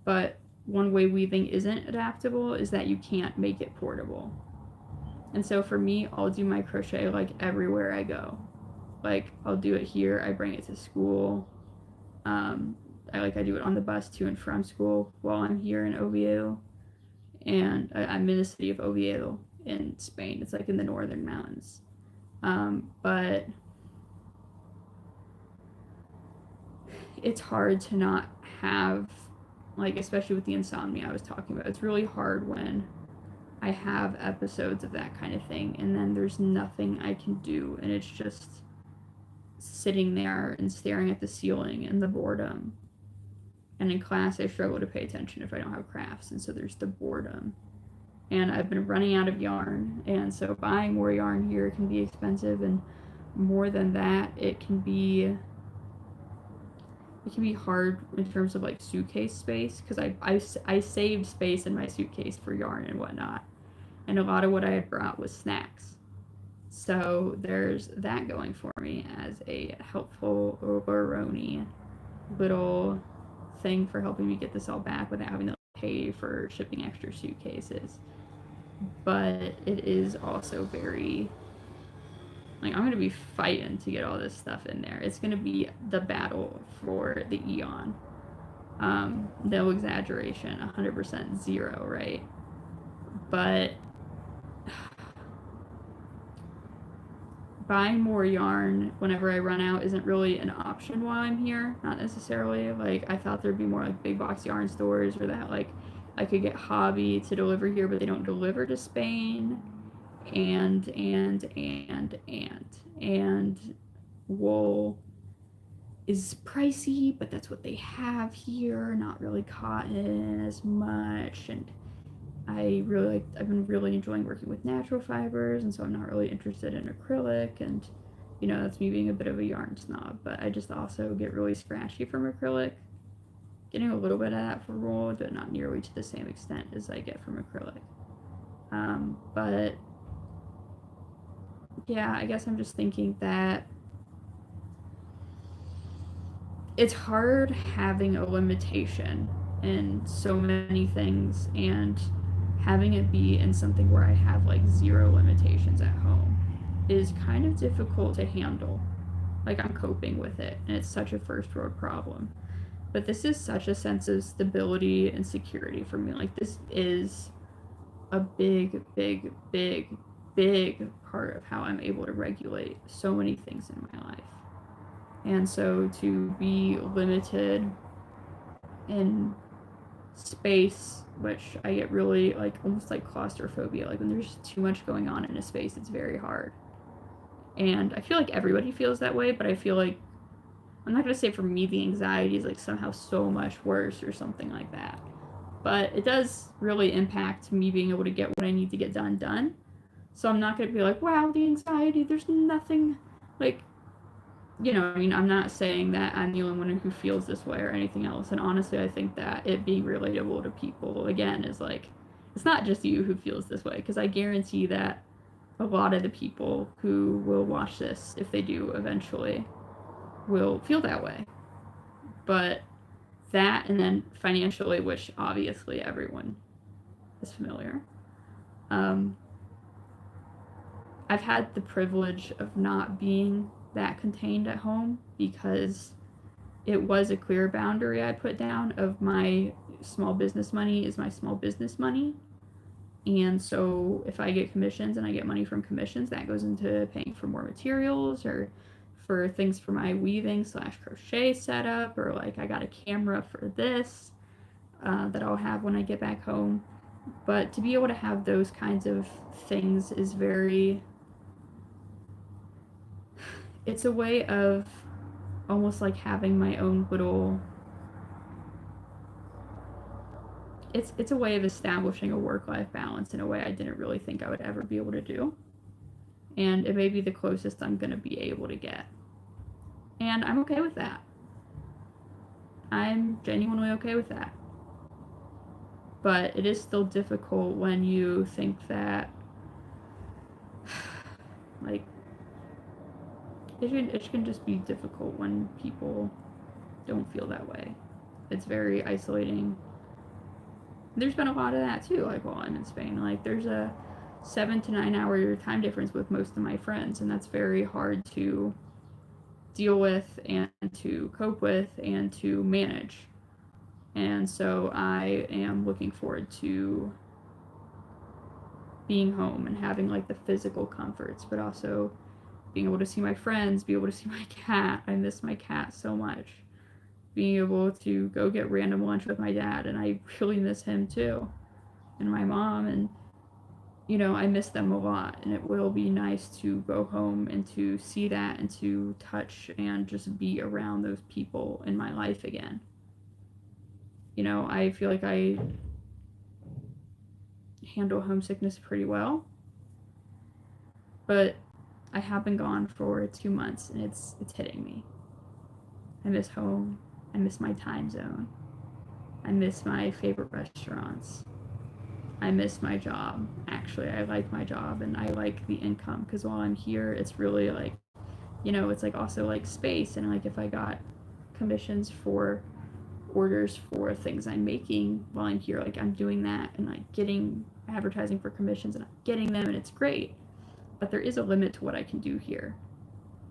But one way weaving isn't adaptable is that you can't make it portable. And so for me, I'll do my crochet like everywhere I go. Like, I'll do it here, I bring it to school. I do it on the bus to and from school while I'm here in Oviedo. And I'm in the city of Oviedo in Spain. It's like in the northern mountains. But it's hard to not have, like, especially with the insomnia I was talking about, it's really hard when I have episodes of that kind of thing and then there's nothing I can do and it's just sitting there and staring at the ceiling and the boredom. And in class I struggle to pay attention if I don't have crafts, and so there's the boredom. And I've been running out of yarn, and so buying more yarn here can be expensive, and more than that, it can be hard in terms of like suitcase space, because I saved space in my suitcase for yarn and whatnot, and a lot of what I had brought was snacks. So there's that going for me as a helpful overroni little thing for helping me get this all back without having to pay for shipping extra suitcases. But it is also very, like, I'm going to be fighting to get all this stuff in there. It's going to be the battle for the eon. No exaggeration, 100% zero, right? But buying more yarn whenever I run out isn't really an option while I'm here. Not necessarily. Like, I thought there'd be more like big box yarn stores, or that like I could get Hobby to deliver here, but they don't deliver to Spain. And wool is pricey, but that's what they have here. Not really cotton as much, and I've been really enjoying working with natural fibers, and so I'm not really interested in acrylic, and that's me being a bit of a yarn snob, but I just also get really scratchy from acrylic. Getting a little bit of that for wool, but not nearly to the same extent as I get from acrylic. But yeah, I guess I'm just thinking that it's hard having a limitation in so many things and having it be in something where I have like zero limitations at home is kind of difficult to handle. Like, I'm coping with it, and it's such a first world problem. But this is such a sense of stability and security for me. Like, this is a big, big, big, big part of how I'm able to regulate so many things in my life. And so to be limited in space, which I get really like almost like claustrophobia, like when there's too much going on in a space, it's very hard. And I feel like everybody feels that way, but I feel like, I'm not going to say for me the anxiety is like somehow so much worse or something like that, but it does really impact me being able to get what I need to get done. So I'm not going to be like, wow, the anxiety, there's nothing, like, I'm not saying that I'm the only one who feels this way or anything else. And honestly, I think that it being relatable to people, again, is like, it's not just you who feels this way, because I guarantee that a lot of the people who will watch this, if they do eventually, will feel that way. But that, and then financially, which obviously everyone is familiar. I've had the privilege of not being that contained at home, because it was a clear boundary I put down of my small business money is my small business money. And so if I get commissions and I get money from commissions, that goes into paying for more materials or for things for my weaving / crochet setup, or like I got a camera for this that I'll have when I get back home. But to be able to have those kinds of things is it's a way of almost like having my own little, it's a way of establishing a work-life balance in a way I didn't really think I would ever be able to do. And it may be the closest I'm going to be able to get. And I'm okay with that. I'm genuinely okay with that. But it is still difficult when you think that, like, it can just be difficult when people don't feel that way. It's very isolating. There's been a lot of that too, like while I'm in Spain. Like there's a 7 to 9 hour time difference with most of my friends, and that's very hard to deal with and to cope with and to manage. And so I am looking forward to being home and having like the physical comforts, but also being able to see my friends, be able to see my cat. I miss my cat so much. Being able to go get random lunch with my dad, and I really miss him too. And my mom, and I miss them a lot, and it will be nice to go home and to see that and to touch and just be around those people in my life again. I feel like I handle homesickness pretty well, but I have been gone for 2 months, and it's hitting me. I miss home. I miss my time zone. I miss my favorite restaurants. I miss my job. Actually, I like my job, and I like the income, because while I'm here, it's really like, it's like also like space, and like if I got commissions for orders for things I'm making while I'm here, like I'm doing that and like getting advertising for commissions, and I'm getting them, and it's great. But there is a limit to what I can do here.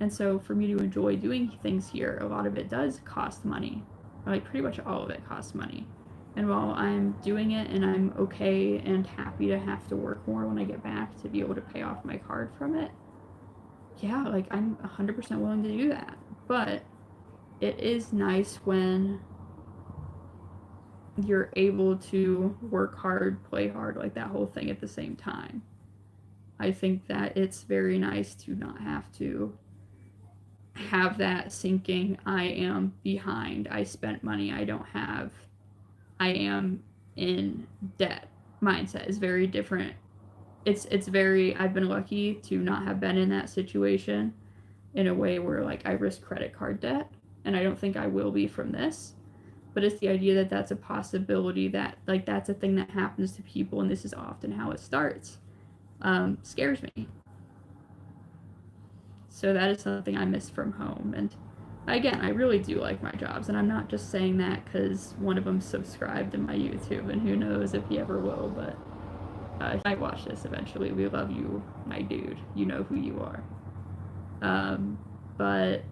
And so for me to enjoy doing things here, a lot of it does cost money. Like pretty much all of it costs money. And while I'm doing it and I'm okay and happy to have to work more when I get back to be able to pay off my card from it, yeah, like I'm 100% willing to do that. But it is nice when you're able to work hard, play hard, like that whole thing at the same time. I think that it's very nice to not have to have that sinking, I am behind, I spent money I don't have, I am in debt mindset is very different. It's very, I've been lucky to not have been in that situation in a way where like I risk credit card debt, and I don't think I will be from this. But it's the idea that that's a possibility, that like that's a thing that happens to people, and this is often how it starts. Scares me. So that is something I miss from home. And again, I really do like my jobs, and I'm not just saying that because one of them subscribed to my YouTube, and who knows if he ever will, but if I watch this eventually, we love you, my dude. You know who you are. But,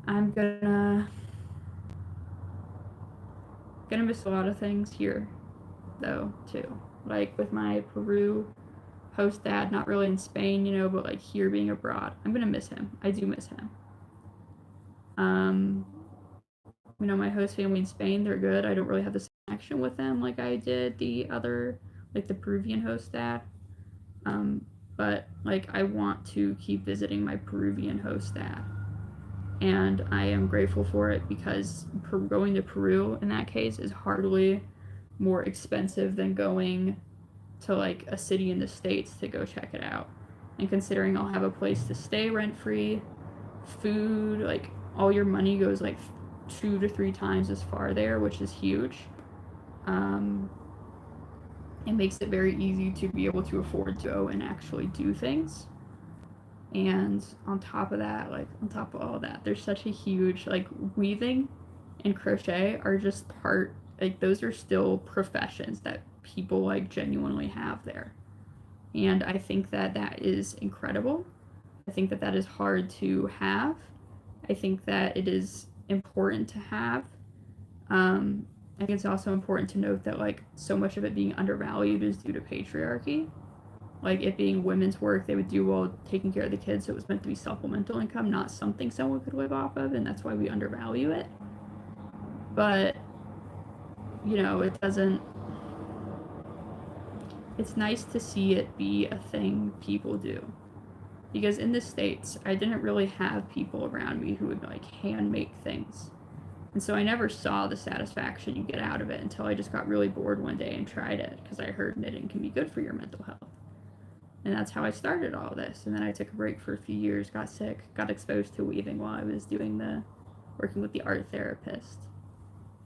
I'm gonna miss a lot of things here, though, too. Like with my Peru host dad, not really in Spain, but like here being abroad. I'm gonna miss him. I do miss him. My host family in Spain, they're good. I don't really have the same connection with them like I did the other, like the Peruvian host dad. But like I want to keep visiting my Peruvian host dad. And I am grateful for it because going to Peru in that case is hardly more expensive than going to like a city in the States to go check it out. And considering I'll have a place to stay rent free, food, like all your money goes like 2 to 3 times as far there, which is huge. It makes it very easy to be able to afford to go and actually do things. And on top of that, like on top of all that, there's such a huge, like weaving and crochet are just part, like those are still professions that people like genuinely have there. And I think that that is incredible. I think that that is hard to have. I think that it is important to have. I think it's also important to note that like so much of it being undervalued is due to patriarchy. Like it being women's work they would do while taking care of the kids, so it was meant to be supplemental income, not something someone could live off of, and that's why we undervalue it. But it doesn't, it's nice to see it be a thing people do. Because in the States, I didn't really have people around me who would like hand make things. And so I never saw the satisfaction you get out of it until I just got really bored one day and tried it, because I heard knitting can be good for your mental health. And that's how I started all this. And then I took a break for a few years, got sick, got exposed to weaving while I was working with the art therapist.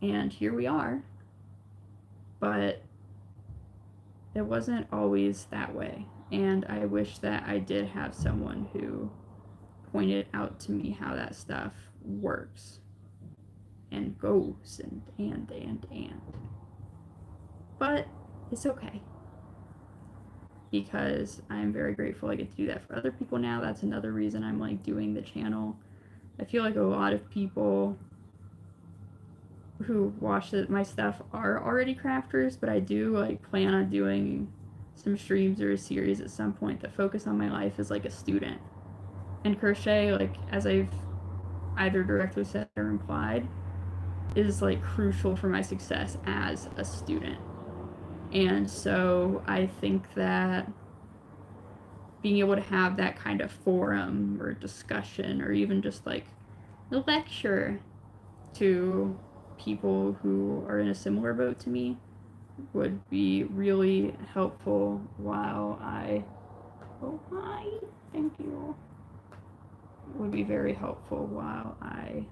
And here we are. But it wasn't always that way. And I wish that I did have someone who pointed out to me how that stuff works and goes and. But it's okay. Because I'm very grateful I get to do that for other people now. That's another reason I'm like doing the channel. I feel like a lot of people who watch my stuff are already crafters, but I do like plan on doing some streams or a series at some point that focus on my life as like a student. And crochet, like as I've either directly said or implied, is like crucial for my success as a student. And so I think that being able to have that kind of forum or discussion or even just like a lecture to people who are in a similar boat to me would be really helpful while I thank you, would be very helpful while I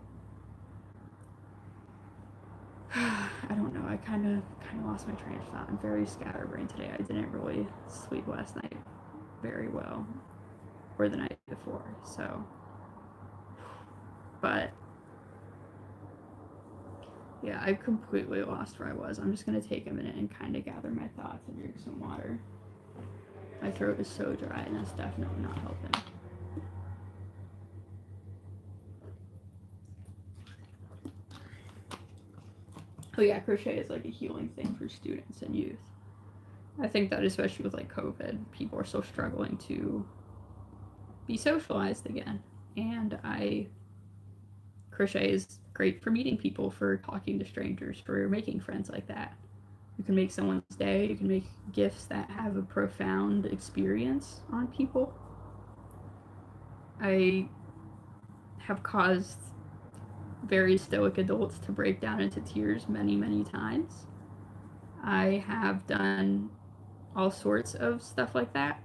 don't know, I kind of lost my train of thought. I'm very scatterbrained today. I didn't really sleep last night very well, or the night before, so, but yeah, I completely lost where I was. I'm just gonna take a minute and kind of gather my thoughts and drink some water. My throat is so dry and that's definitely not helping. Oh yeah, crochet is like a healing thing for students and youth. I think that especially with like COVID, people are still struggling to be socialized again. And crochet is great for meeting people, for talking to strangers, for making friends like that. You can make someone's day, you can make gifts that have a profound experience on people. I have caused very stoic adults to break down into tears many, many times. I have done all sorts of stuff like that.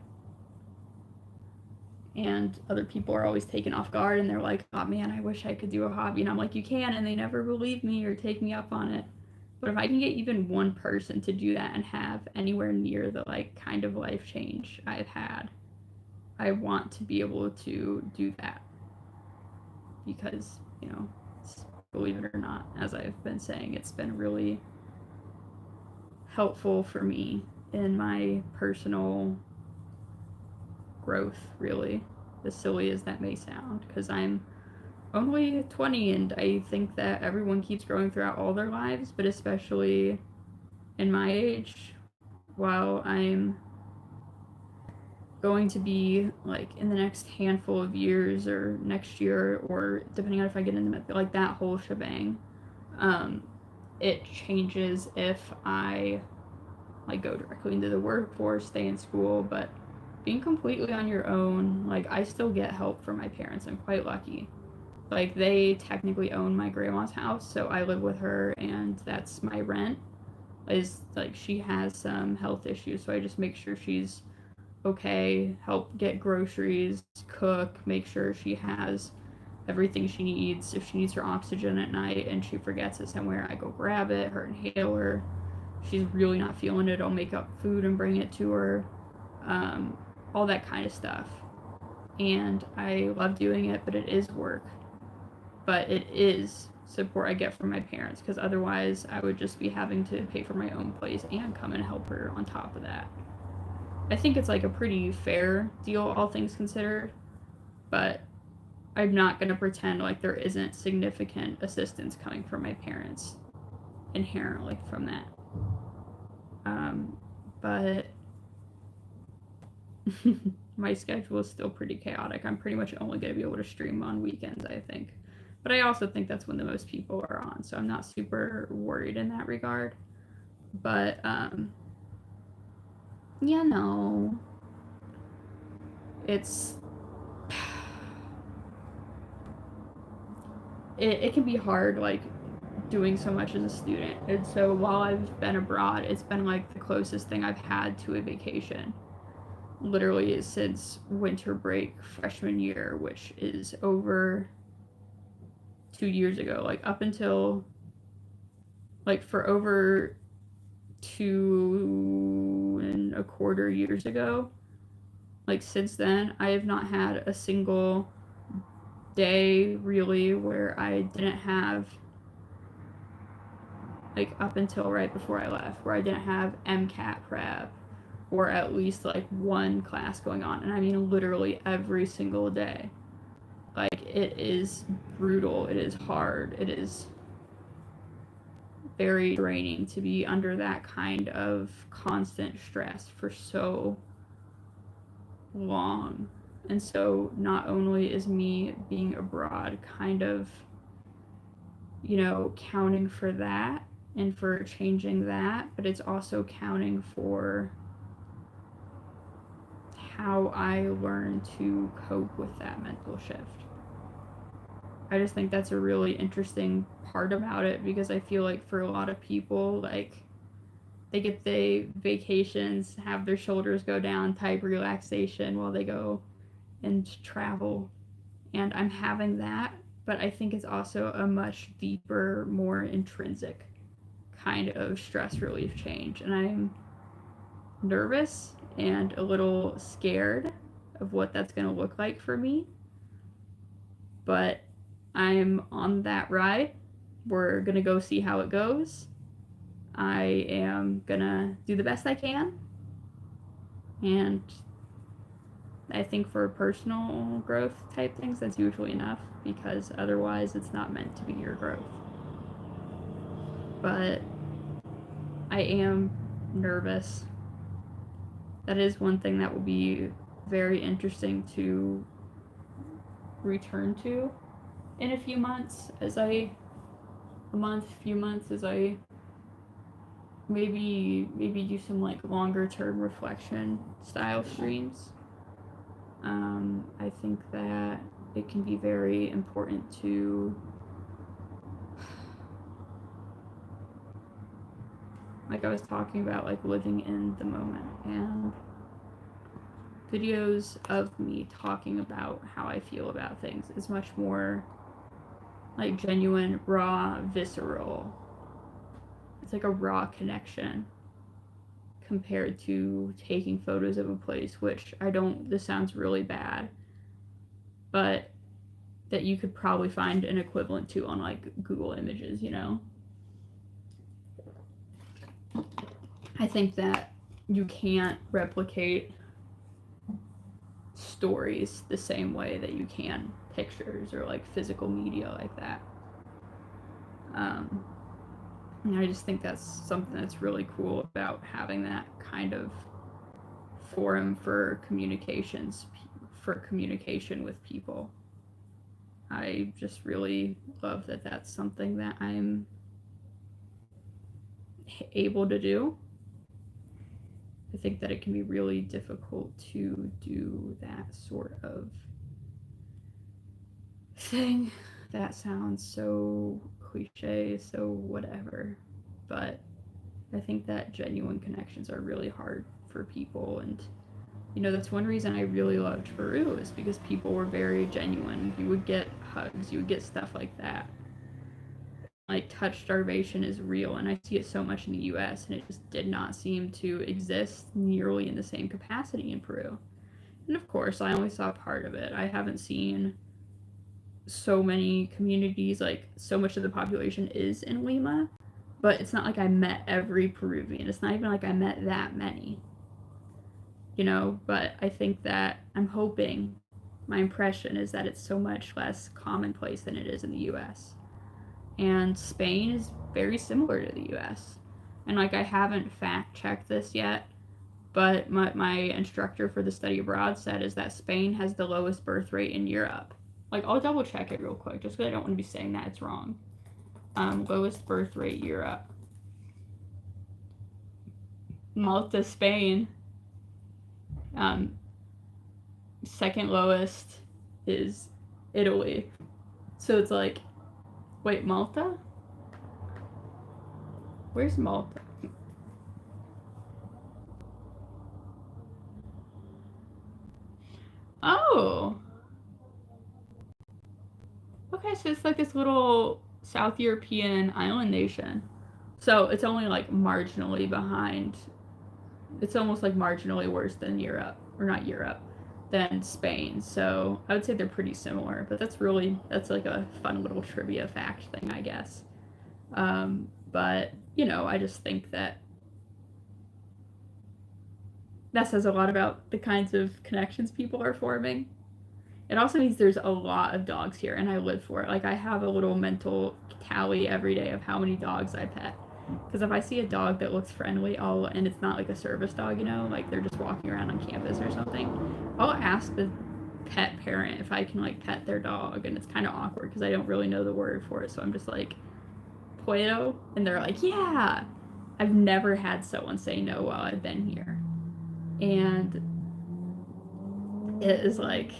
And other people are always taken off guard and they're like, oh man, I wish I could do a hobby. And I'm like, you can, and they never believe me or take me up on it. But if I can get even one person to do that and have anywhere near the like kind of life change I've had, I want to be able to do that. Because, you know, believe it or not, as I've been saying, it's been really helpful for me in my personal growth, really, as silly as that may sound, because I'm only 20 and I think that everyone keeps growing throughout all their lives, but especially in my age, while I'm going to be like in the next handful of years or next year, or depending on if I get into like that whole shebang, it changes if I like go directly into the workforce, stay in school. But being completely on your own, like I still get help from my parents. I'm quite lucky. Like they technically own my grandma's house, so I live with her and that's my rent. Is like she has some health issues, so I just make sure she's okay, help get groceries, cook, make sure she has everything she needs. If she needs her oxygen at night and she forgets it somewhere, I go grab it, her inhaler. She's really not feeling it, I'll make up food and bring it to her. All that kind of stuff. And I love doing it, but it is work. But it is support I get from my parents, because otherwise I would just be having to pay for my own place and come and help her on top of that. I think it's like a pretty fair deal, all things considered, but I'm not going to pretend like there isn't significant assistance coming from my parents inherently from that. But my schedule is still pretty chaotic. I'm pretty much only going to be able to stream on weekends, I think. But I also think that's when the most people are on, so I'm not super worried in that regard. But, you know, it's... it can be hard, like, doing so much as a student. And so while I've been abroad, it's been, like, the closest thing I've had to a vacation. literally since winter break freshman year, which is over 2 years ago. Like up until, like for over 2.25 years ago, like since then, I have not had a single day really where I didn't have, like up until right before I left, where I didn't have MCAT prep or at least like one class going on. And I mean literally every single day. Like it is brutal, it is hard, it is very draining to be under that kind of constant stress for so long. And so not only is me being abroad kind of, you know, counting for that and for changing that, but it's also counting for how I learn to cope with that mental shift. I just think that's a really interesting part about it, because I feel like for a lot of people, like they get the vacations, have their shoulders go down type relaxation while they go and travel. And I'm having that, but I think it's also a much deeper, more intrinsic kind of stress relief change. And I'm nervous and a little scared of what that's going to look like for me. But I'm on that ride. We're going to go see how it goes. I am going to do the best I can. And I think for personal growth type things, that's usually enough, because otherwise it's not meant to be your growth. But I am nervous. That is one thing that will be very interesting to return to in a few months, as I maybe do some like longer term reflection style streams. I think that it can be very important to, like I was talking about, like living in the moment, and videos of me talking about how I feel about things is much more like genuine, raw, visceral. It's like a raw connection compared to taking photos of a place, which this sounds really bad, but that you could probably find an equivalent to on like Google Images, you know? I think that you can't replicate stories the same way that you can pictures or like physical media like that. And I just think that's something that's really cool about having that kind of forum for communication with people. I just really love that that's something that I'm able to do. I think that it can be really difficult to do that sort of thing. That sounds so cliche, so whatever. But I think that genuine connections are really hard for people. And, you know, that's one reason I really loved Peru, is because people were very genuine. You would get hugs, you would get stuff like that. Like, touch starvation is real, and I see it so much in the US, and it just did not seem to exist nearly in the same capacity in Peru. And of course, I only saw part of it. I haven't seen so many communities, like, so much of the population is in Lima, but it's not like I met every Peruvian. It's not even like I met that many, you know? But I think that I'm hoping, my impression is that it's so much less commonplace than it is in the US. And Spain is very similar to the US. And like, I haven't fact checked this yet, but my instructor for the study abroad said is that Spain has the lowest birth rate in Europe. Like, I'll double check it real quick, just because I don't want to be saying that it's wrong. Lowest birth rate Europe. Malta, Spain. Second lowest is Italy. So it's like, wait, Malta? Where's Malta? it's like this little South European island nation. So it's only like marginally behind. It's almost like marginally worse than Europe, or not Europe, than Spain. So I would say they're pretty similar. But that's like a fun little trivia fact thing, I guess. But I just think that says a lot about the kinds of connections people are forming. It also means there's a lot of dogs here, and I live for it. Like, I have a little mental tally every day of how many dogs I pet. Because if I see a dog that looks friendly, and it's not like a service dog, like they're just walking around on campus or something, I'll ask the pet parent if I can, like, pet their dog, and it's kind of awkward because I don't really know the word for it, so I'm just like, Puedo? And they're like, yeah! I've never had someone say no while I've been here. And it is like,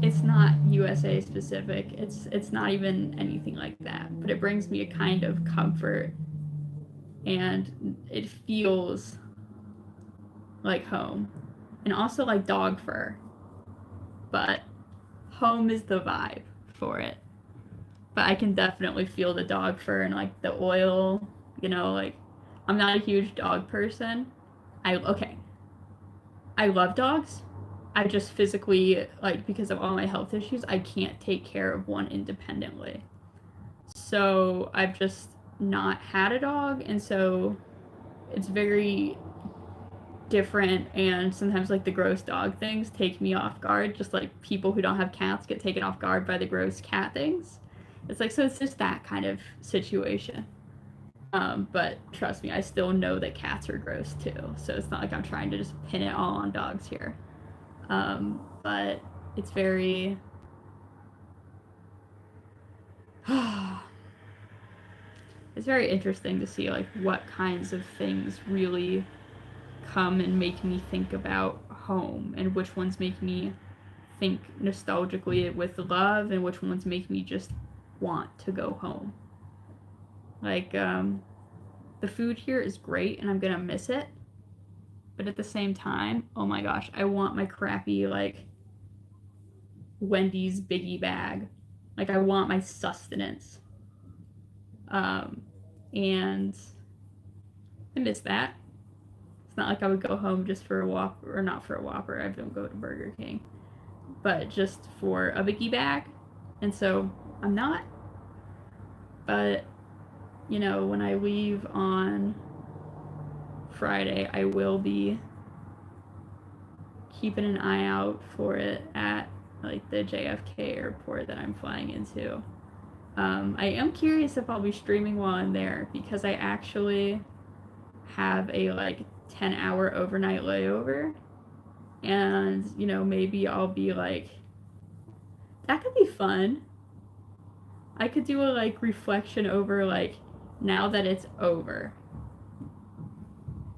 it's not USA specific. It's not even anything like that. But it brings me a kind of comfort, and it feels like home, and also like dog fur. But home is the vibe for it. But I can definitely feel the dog fur and like the oil. Like, I'm not a huge dog person. I love dogs. I just physically, like, because of all my health issues, I can't take care of one independently. So I've just not had a dog, and so it's very different, and sometimes, like, the gross dog things take me off guard, just like people who don't have cats get taken off guard by the gross cat things. It's like, so it's just that kind of situation. But trust me, I still know that cats are gross too, so it's not like I'm trying to just pin it all on dogs here. But it's very it's very interesting to see, like, what kinds of things really come and make me think about home, and which ones make me think nostalgically with love, and which ones make me just want to go home. Like, the food here is great, and I'm gonna miss it. But at the same time, oh my gosh, I want my crappy, like, Wendy's biggie bag. Like, I want my sustenance. And I miss that. It's not like I would go home just for a Whopper, or not for a Whopper, I don't go to Burger King, but just for a biggie bag. And so I'm not. But, when I leave on Friday, I will be keeping an eye out for it at, like, the JFK airport that I'm flying into. I am curious if I'll be streaming while I'm there, because I actually have a, like, 10-hour overnight layover, and maybe I'll be like, that could be fun. I could do a, like, reflection over, like, now that it's over,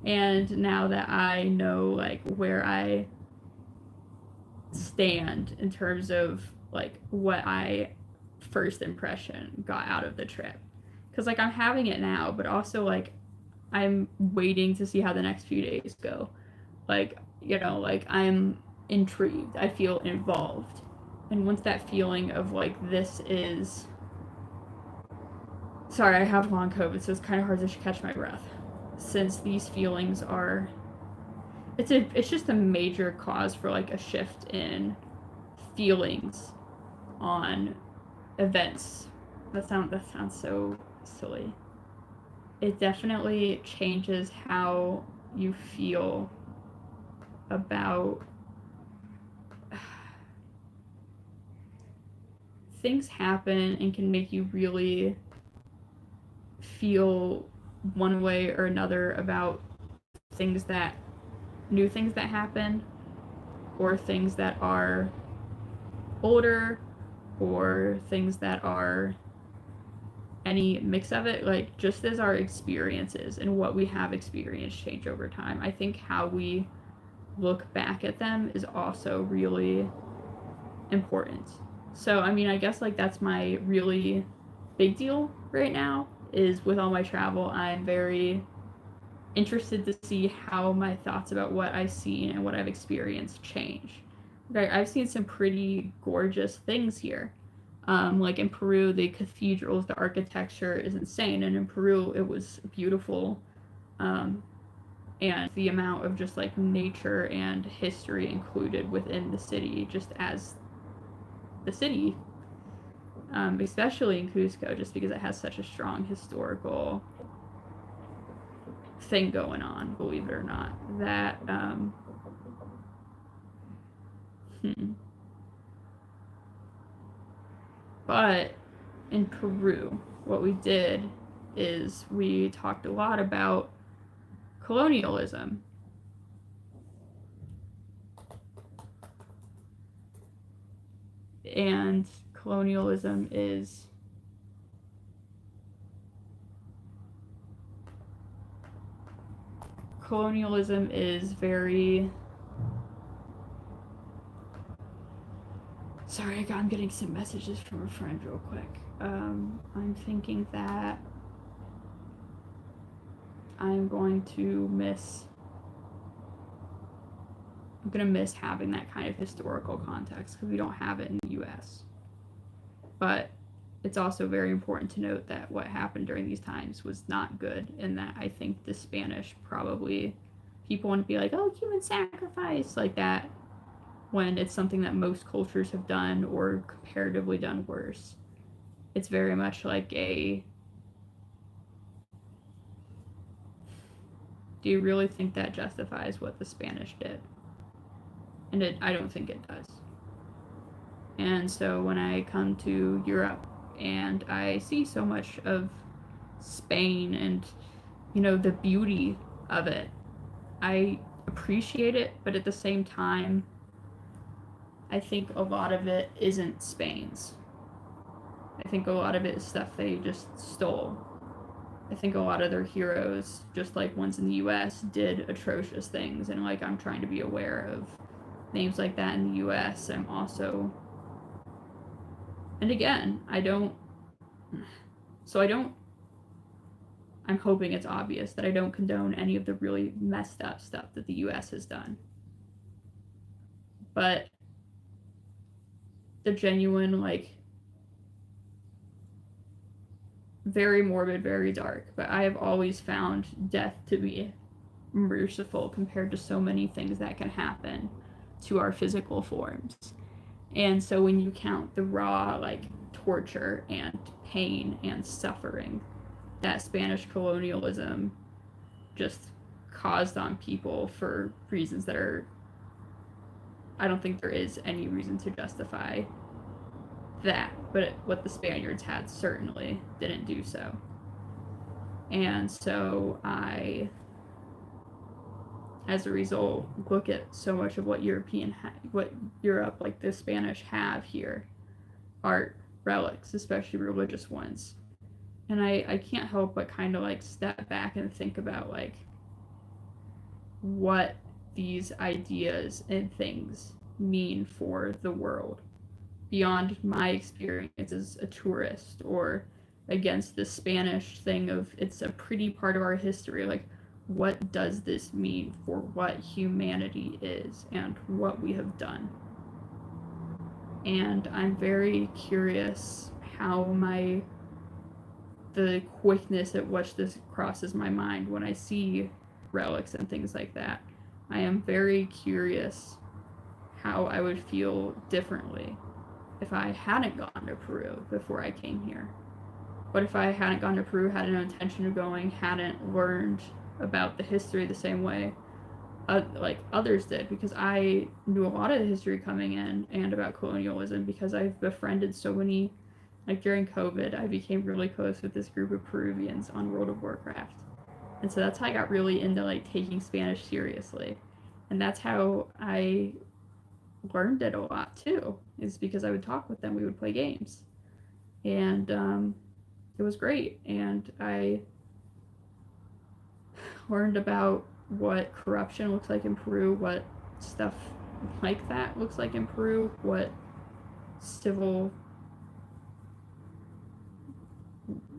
and now that I know, like, where I stand in terms of, like, what I first impression got out of the trip, because, like, I'm having it now, but also, like, I'm waiting to see how the next few days go. Like, like, I'm intrigued, I feel involved, and once that feeling of, like, this is, sorry, I have long COVID, so it's kind of hard to catch my breath, since these feelings are, it's just a major cause for, like, a shift in feelings on events. That sounds so silly. It definitely changes how you feel about things. Happen and can make you really feel one way or another about new things that happen, or things that are older, or things that are any mix of it. Like, just as our experiences and what we have experienced change over time, I think how we look back at them is also really important. So, I mean, I guess, like, that's my really big deal right now, is with all my travel, I'm very interested to see how my thoughts about what I've seen and what I've experienced change. I've seen some pretty gorgeous things here. Like in Peru, the cathedrals, the architecture is insane, and in Peru, it was beautiful. Um, and the amount of just like nature and history included within the city, just as the city, especially in Cusco, just because it has such a strong historical thing going on, believe it or not. That, But in Peru, what we did is we talked a lot about colonialism. And colonialism is very. Sorry, I'm getting some messages from a friend real quick. I'm thinking that I'm going to miss having that kind of historical context because we don't have it in the US. But it's also very important to note that what happened during these times was not good, and that I think the Spanish probably, people want to be like, oh, human sacrifice, like that, when it's something that most cultures have done or comparatively done worse. It's very much like do you really think that justifies what the Spanish did? And I don't think it does. And so when I come to Europe and I see so much of Spain and, the beauty of it, I appreciate it, but at the same time, I think a lot of it isn't Spain's. I think a lot of it is stuff they just stole. I think a lot of their heroes, just like ones in the US, did atrocious things, and like I'm trying to be aware of names like that in the US. I'm also, and again, I'm hoping it's obvious that I don't condone any of the really messed up stuff that the US has done. But the genuine, like, very morbid, very dark, but I have always found death to be merciful compared to so many things that can happen to our physical forms. And so when you count the raw, like, torture and pain and suffering that Spanish colonialism just caused on people for reasons that are, I don't think there is any reason to justify that, but what the Spaniards had certainly didn't do so. And so I, as a result, look at so much of what what Europe, like the Spanish, have here, art, relics, especially religious ones. And I can't help but kind of like step back and think about like what these ideas and things mean for the world beyond my experience as a tourist, or against the Spanish thing of it's a pretty part of our history. Like, what does this mean for what humanity is and what we have done? And I'm very curious how the quickness at which this crosses my mind when I see relics and things like that. I am very curious how I would feel differently if I hadn't gone to Peru before I came here. But if I hadn't gone to Peru, had no intention of going, hadn't learned about the history the same way like others did, because I knew a lot of the history coming in and about colonialism because I've befriended so many. Like during COVID, I became really close with this group of Peruvians on World of Warcraft. And so that's how I got really into like taking Spanish seriously. And that's how I learned it a lot too, is because I would talk with them, we would play games. And it was great. And I learned about what corruption looks like in Peru, what stuff like that looks like in Peru, what civil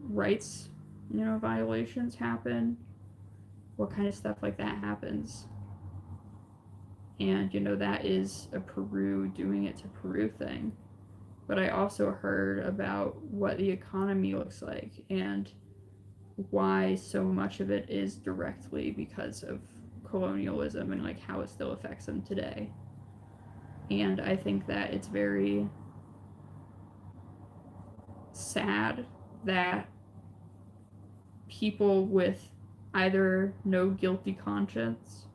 rights, violations happen, what kind of stuff like that happens. And, that is a Peru doing it to Peru thing. But I also heard about what the economy looks like and why so much of it is directly because of colonialism and like how it still affects them today. And I think that it's very sad that people with either no guilty conscience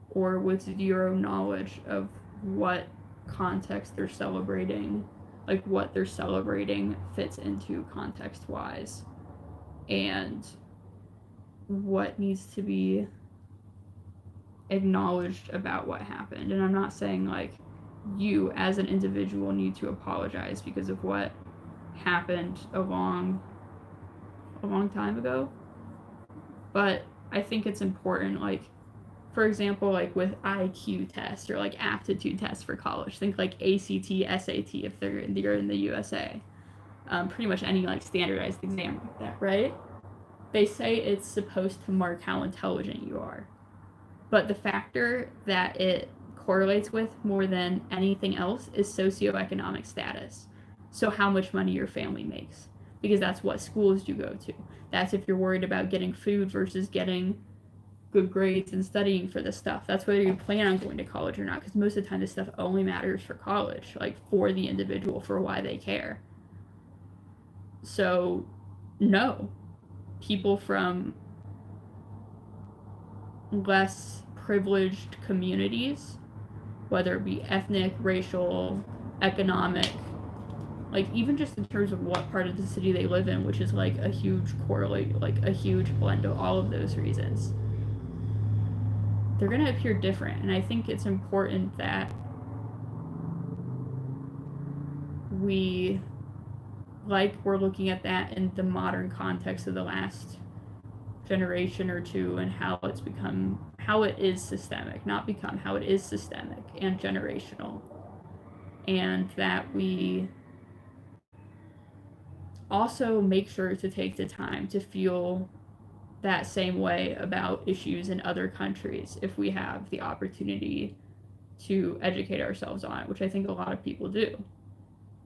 or with zero knowledge of what context they're celebrating, like what they're celebrating fits into context wise, and what needs to be acknowledged about what happened. And I'm not saying like you as an individual need to apologize because of what happened a long time ago, but I think it's important, like, for example, like with IQ tests or like aptitude tests for college, think like ACT, SAT if they're in the USA. Pretty much any like standardized exam like that, right? They say it's supposed to mark how intelligent you are. But the factor that it correlates with more than anything else is socioeconomic status. So how much money your family makes. Because that's what schools you go to. That's if you're worried about getting food versus getting good grades and studying for this stuff. That's whether you plan on going to college or not. Because most of the time this stuff only matters for college, like for the individual, for why they care. So, no. People from less privileged communities, whether it be ethnic, racial, economic, like even just in terms of what part of the city they live in, which is like a huge blend of all of those reasons, they're going to appear different. And I think it's important that we're looking at that in the modern context of the last generation or two and how it is systemic and generational, and that we also make sure to take the time to feel that same way about issues in other countries if we have the opportunity to educate ourselves on it, which I think a lot of people do.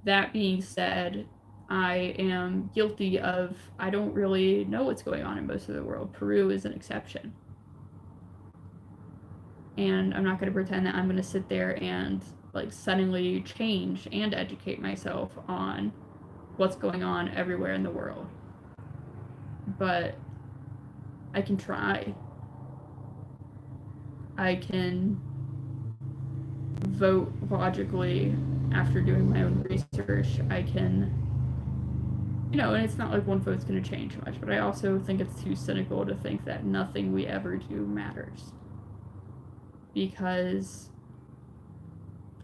That being said, I am guilty of, I don't really know what's going on in most of the world. Peru is an exception. And I'm not going to pretend that I'm going to sit there and like suddenly change and educate myself on what's going on everywhere in the world. But I can try. I can vote logically after doing my own research. I can, and it's not like one vote's going to change much, but I also think it's too cynical to think that nothing we ever do matters. Because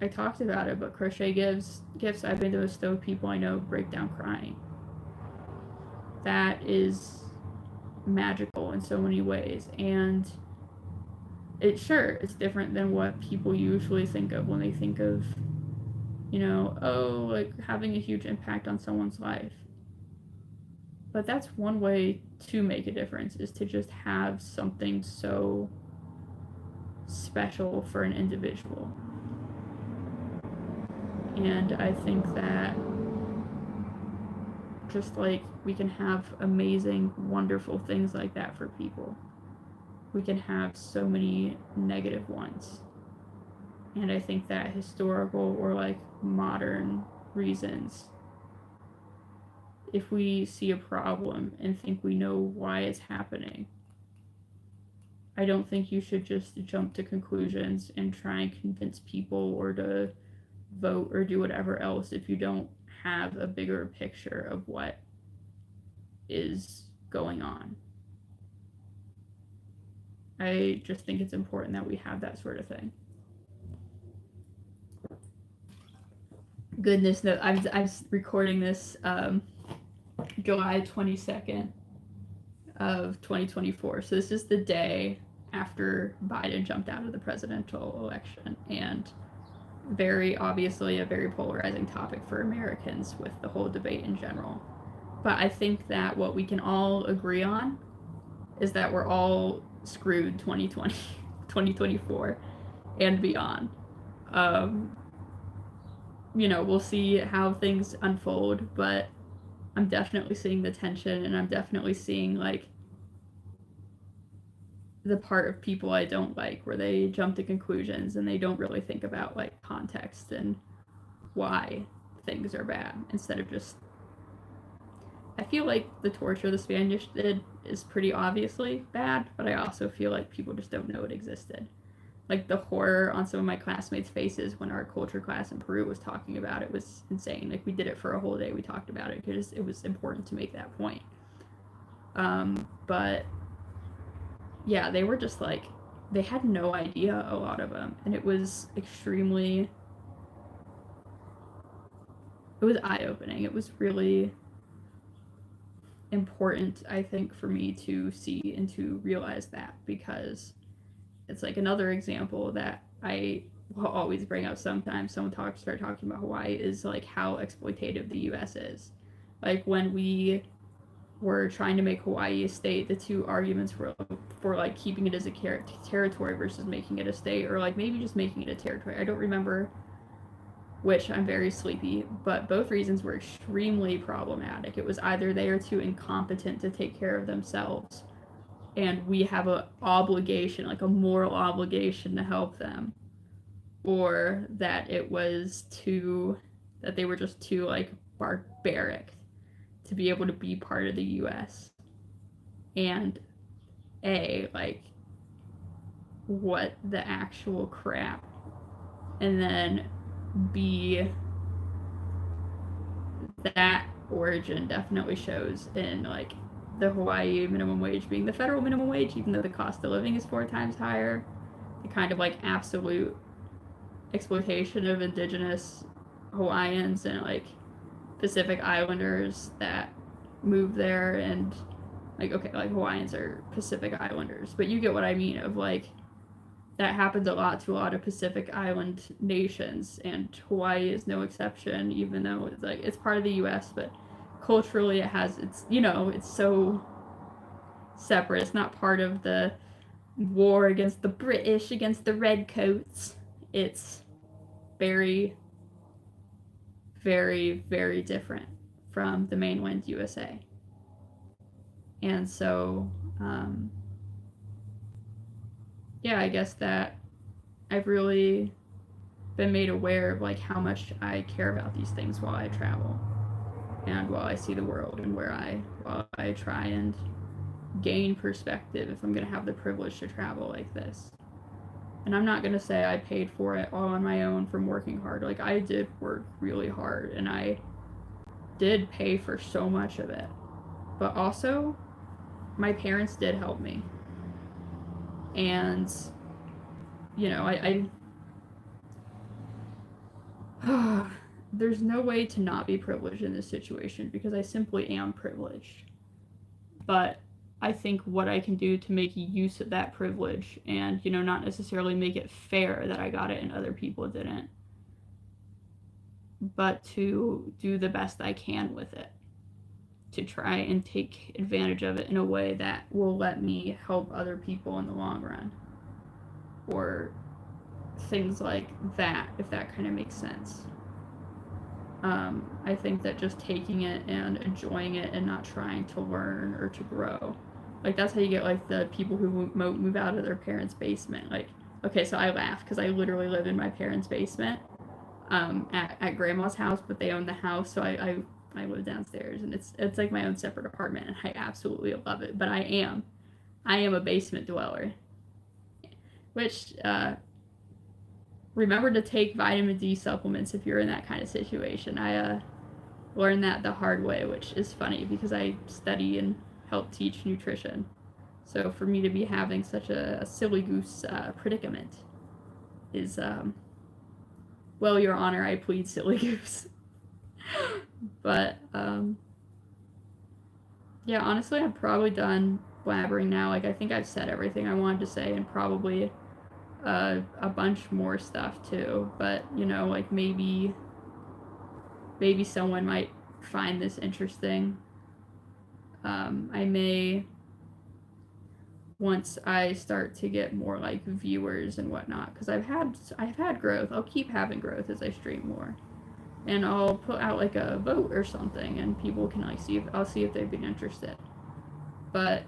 I talked about it, but crochet gifts, I've made the most stoked people I know break down crying. That is magical in so many ways, and it's different than what people usually think of when they think of, like having a huge impact on someone's life. But that's one way to make a difference, is to just have something so special for an individual. And I think that just like we can have amazing, wonderful things like that for people, we can have so many negative ones. And I think that historical or like modern reasons, if we see a problem and think we know why it's happening, I don't think you should just jump to conclusions and try and convince people or to vote or do whatever else if you don't have a bigger picture of what is going on. I just think it's important that we have that sort of thing. Goodness, no, I'm recording this July 22nd of 2024. So this is the day after Biden jumped out of the presidential election, and very obviously a very polarizing topic for Americans with the whole debate in general. But I think that what we can all agree on is that we're all screwed 2024. and beyond. Um, we'll see how things unfold, but I'm definitely seeing the tension, and I'm definitely seeing like the part of people I don't like where they jump to conclusions and they don't really think about like context and why things are bad instead of just. I feel like the torture the Spanish did is pretty obviously bad, but I also feel like people just don't know it existed. Like the horror on some of my classmates' faces when our culture class in Peru was talking about it was insane. Like we did it for a whole day. We talked about it because it was important to make that point. But yeah, they were just like, they had no idea, a lot of them, and it was eye-opening. It was really important, I think, for me to see and to realize that, because it's like another example that I will always bring up sometimes someone start talking about Hawaii is like how exploitative the US is. Like when we were trying to make Hawaii a state, the two arguments were for like keeping it as a territory versus making it a state, or like maybe just making it a territory. I don't remember which. I'm very sleepy, but both reasons were extremely problematic. It was either they are too incompetent to take care of themselves, and we have a obligation, like a moral obligation to help them, or that that they were just too like barbaric to be able to be part of the US. And like what the actual crap. And then B, that origin definitely shows in like the Hawaii minimum wage being the federal minimum wage, even though the cost of living is 4 times higher. The kind of like absolute exploitation of indigenous Hawaiians and like Pacific Islanders that move there, and like, okay, like Hawaiians are Pacific Islanders, but you get what I mean, of like that happens a lot to a lot of Pacific Island nations, and Hawaii is no exception, even though it's like it's part of the US, but culturally it has it's so separate. It's not part of the war against the British, against the redcoats. It's very, very, very different from the mainland USA. And so, yeah, I guess that I've really been made aware of like how much I care about these things while I travel and while I see the world, and while I try and gain perspective if I'm going to have the privilege to travel like this. And I'm not going to say I paid for it all on my own from working hard. Like I did work really hard, and I did pay for so much of it. But also, my parents did help me. And, there's no way to not be privileged in this situation because I simply am privileged. But I think what I can do to make use of that privilege and, not necessarily make it fair that I got it and other people didn't, but to do the best I can with it, to try and take advantage of it in a way that will let me help other people in the long run, or things like that, if that kind of makes sense. I think that just taking it and enjoying it and not trying to learn or to grow, like that's how you get like the people who move out of their parents' basement. Like, okay, so I laugh because I literally live in my parents' basement, at grandma's house, but they own the house, so I live downstairs, and it's like my own separate apartment, and I absolutely love it. But I am a basement dweller, which remember to take vitamin D supplements if you're in that kind of situation. I learned that the hard way, which is funny because I study and help teach nutrition. So for me to be having such a silly goose predicament is, well, Your Honor, I plead silly goose. But, yeah, honestly, I'm probably done blabbering now. Like, I think I've said everything I wanted to say, and probably a bunch more stuff too. But, like maybe someone might find this interesting. I may once I start to get more like viewers and whatnot, because I've had growth. I'll keep having growth as I stream more, and I'll put out like a vote or something, and people can like I'll see if they've been interested. But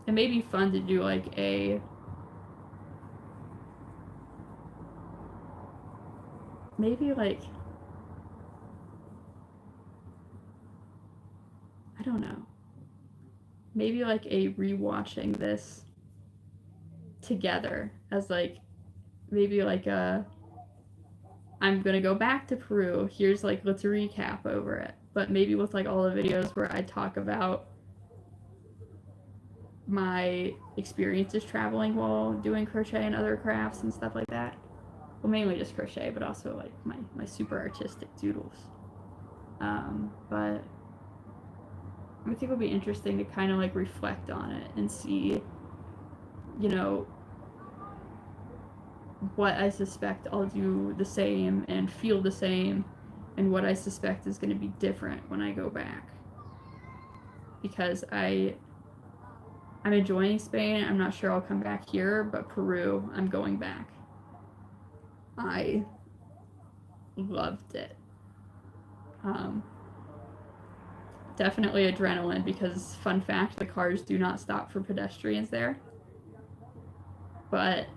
it may be fun to do like maybe like, I don't know, maybe like a rewatching this together as like, maybe like I'm gonna go back to Peru, here's like, let's recap over it, but maybe with like all the videos where I talk about my experiences traveling while doing crochet and other crafts and stuff like that. Well, mainly just crochet, but also like my super artistic doodles. But I think it'll be interesting to kind of like reflect on it and see, you know, what I suspect I'll do the same and feel the same, and what I suspect is going to be different when I go back. Because I'm enjoying Spain. I'm not sure I'll come back here, but Peru, I'm going back. I loved it. Definitely adrenaline, because fun fact, the cars do not stop for pedestrians there. But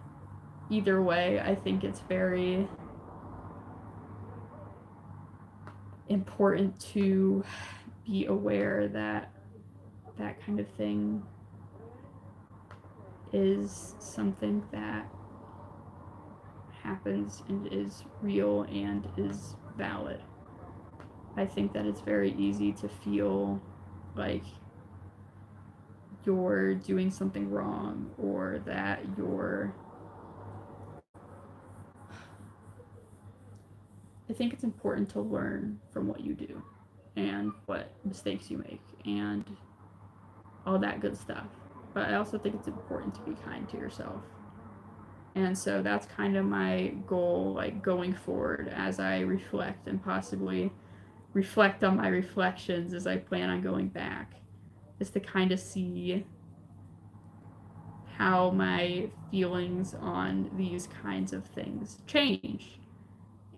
either way, I think it's very important to be aware that that kind of thing is something that happens and is real and is valid. I think that it's very easy to feel like you're doing something wrong, or that I think it's important to learn from what you do and what mistakes you make and all that good stuff. But I also think it's important to be kind to yourself. And so that's kind of my goal, like going forward, as I reflect and possibly reflect on my reflections as I plan on going back, is to kind of see how my feelings on these kinds of things change,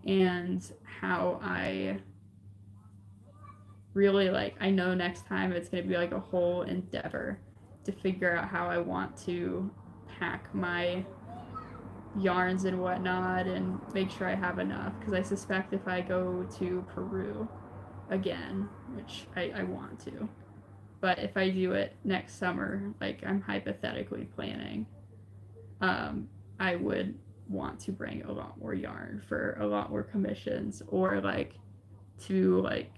and how I really, like, I know next time it's going to be like a whole endeavor to figure out how I want to pack my yarns and whatnot and make sure I have enough, because I suspect if I go to Peru again, which I want to, but if I do it next summer, like I'm hypothetically planning, I would want to bring a lot more yarn for a lot more commissions, or like to like,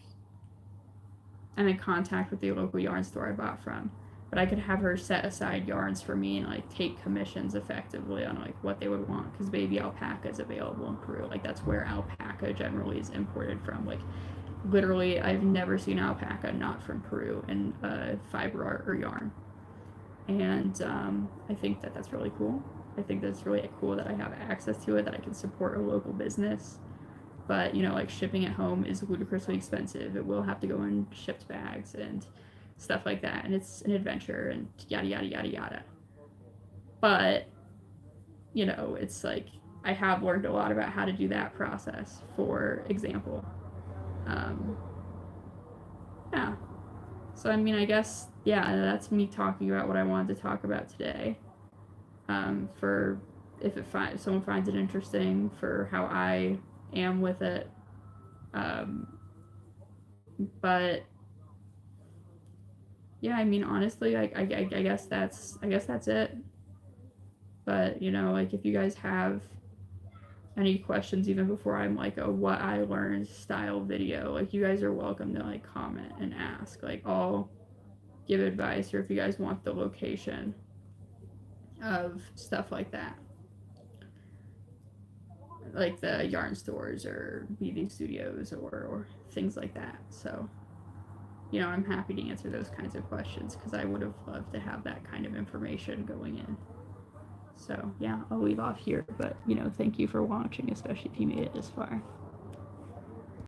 I'm in contact with the local yarn store I bought from, but I could have her set aside yarns for me and like take commissions effectively on like what they would want, because baby alpaca is available in Peru. Like that's where alpaca generally is imported from. Like literally, I've never seen alpaca not from Peru in fiber art or yarn. And I think that that's really cool. I think that's really cool that I have access to it, that I can support a local business. But, you know, like shipping at home is ludicrously expensive. It will have to go in shipped bags and stuff like that. And it's an adventure and yada, yada, yada, yada. But, you know, it's like I have learned a lot about how to do that process, for example. Yeah. So, I mean, I guess, yeah, that's me talking about what I wanted to talk about today. For if someone finds it interesting, for how I am with it. But yeah, I mean, honestly, I guess that's it. But, you know, like if you guys have any questions, even before I'm like a what I learned style video, like you guys are welcome to like comment and ask. Like I'll give advice, or if you guys want the location of stuff like that, like the yarn stores or weaving studios or things like that. So, you know, I'm happy to answer those kinds of questions, because I would have loved to have that kind of information going in. So yeah, I'll leave off here, but, you know, thank you for watching, especially if you made it this far.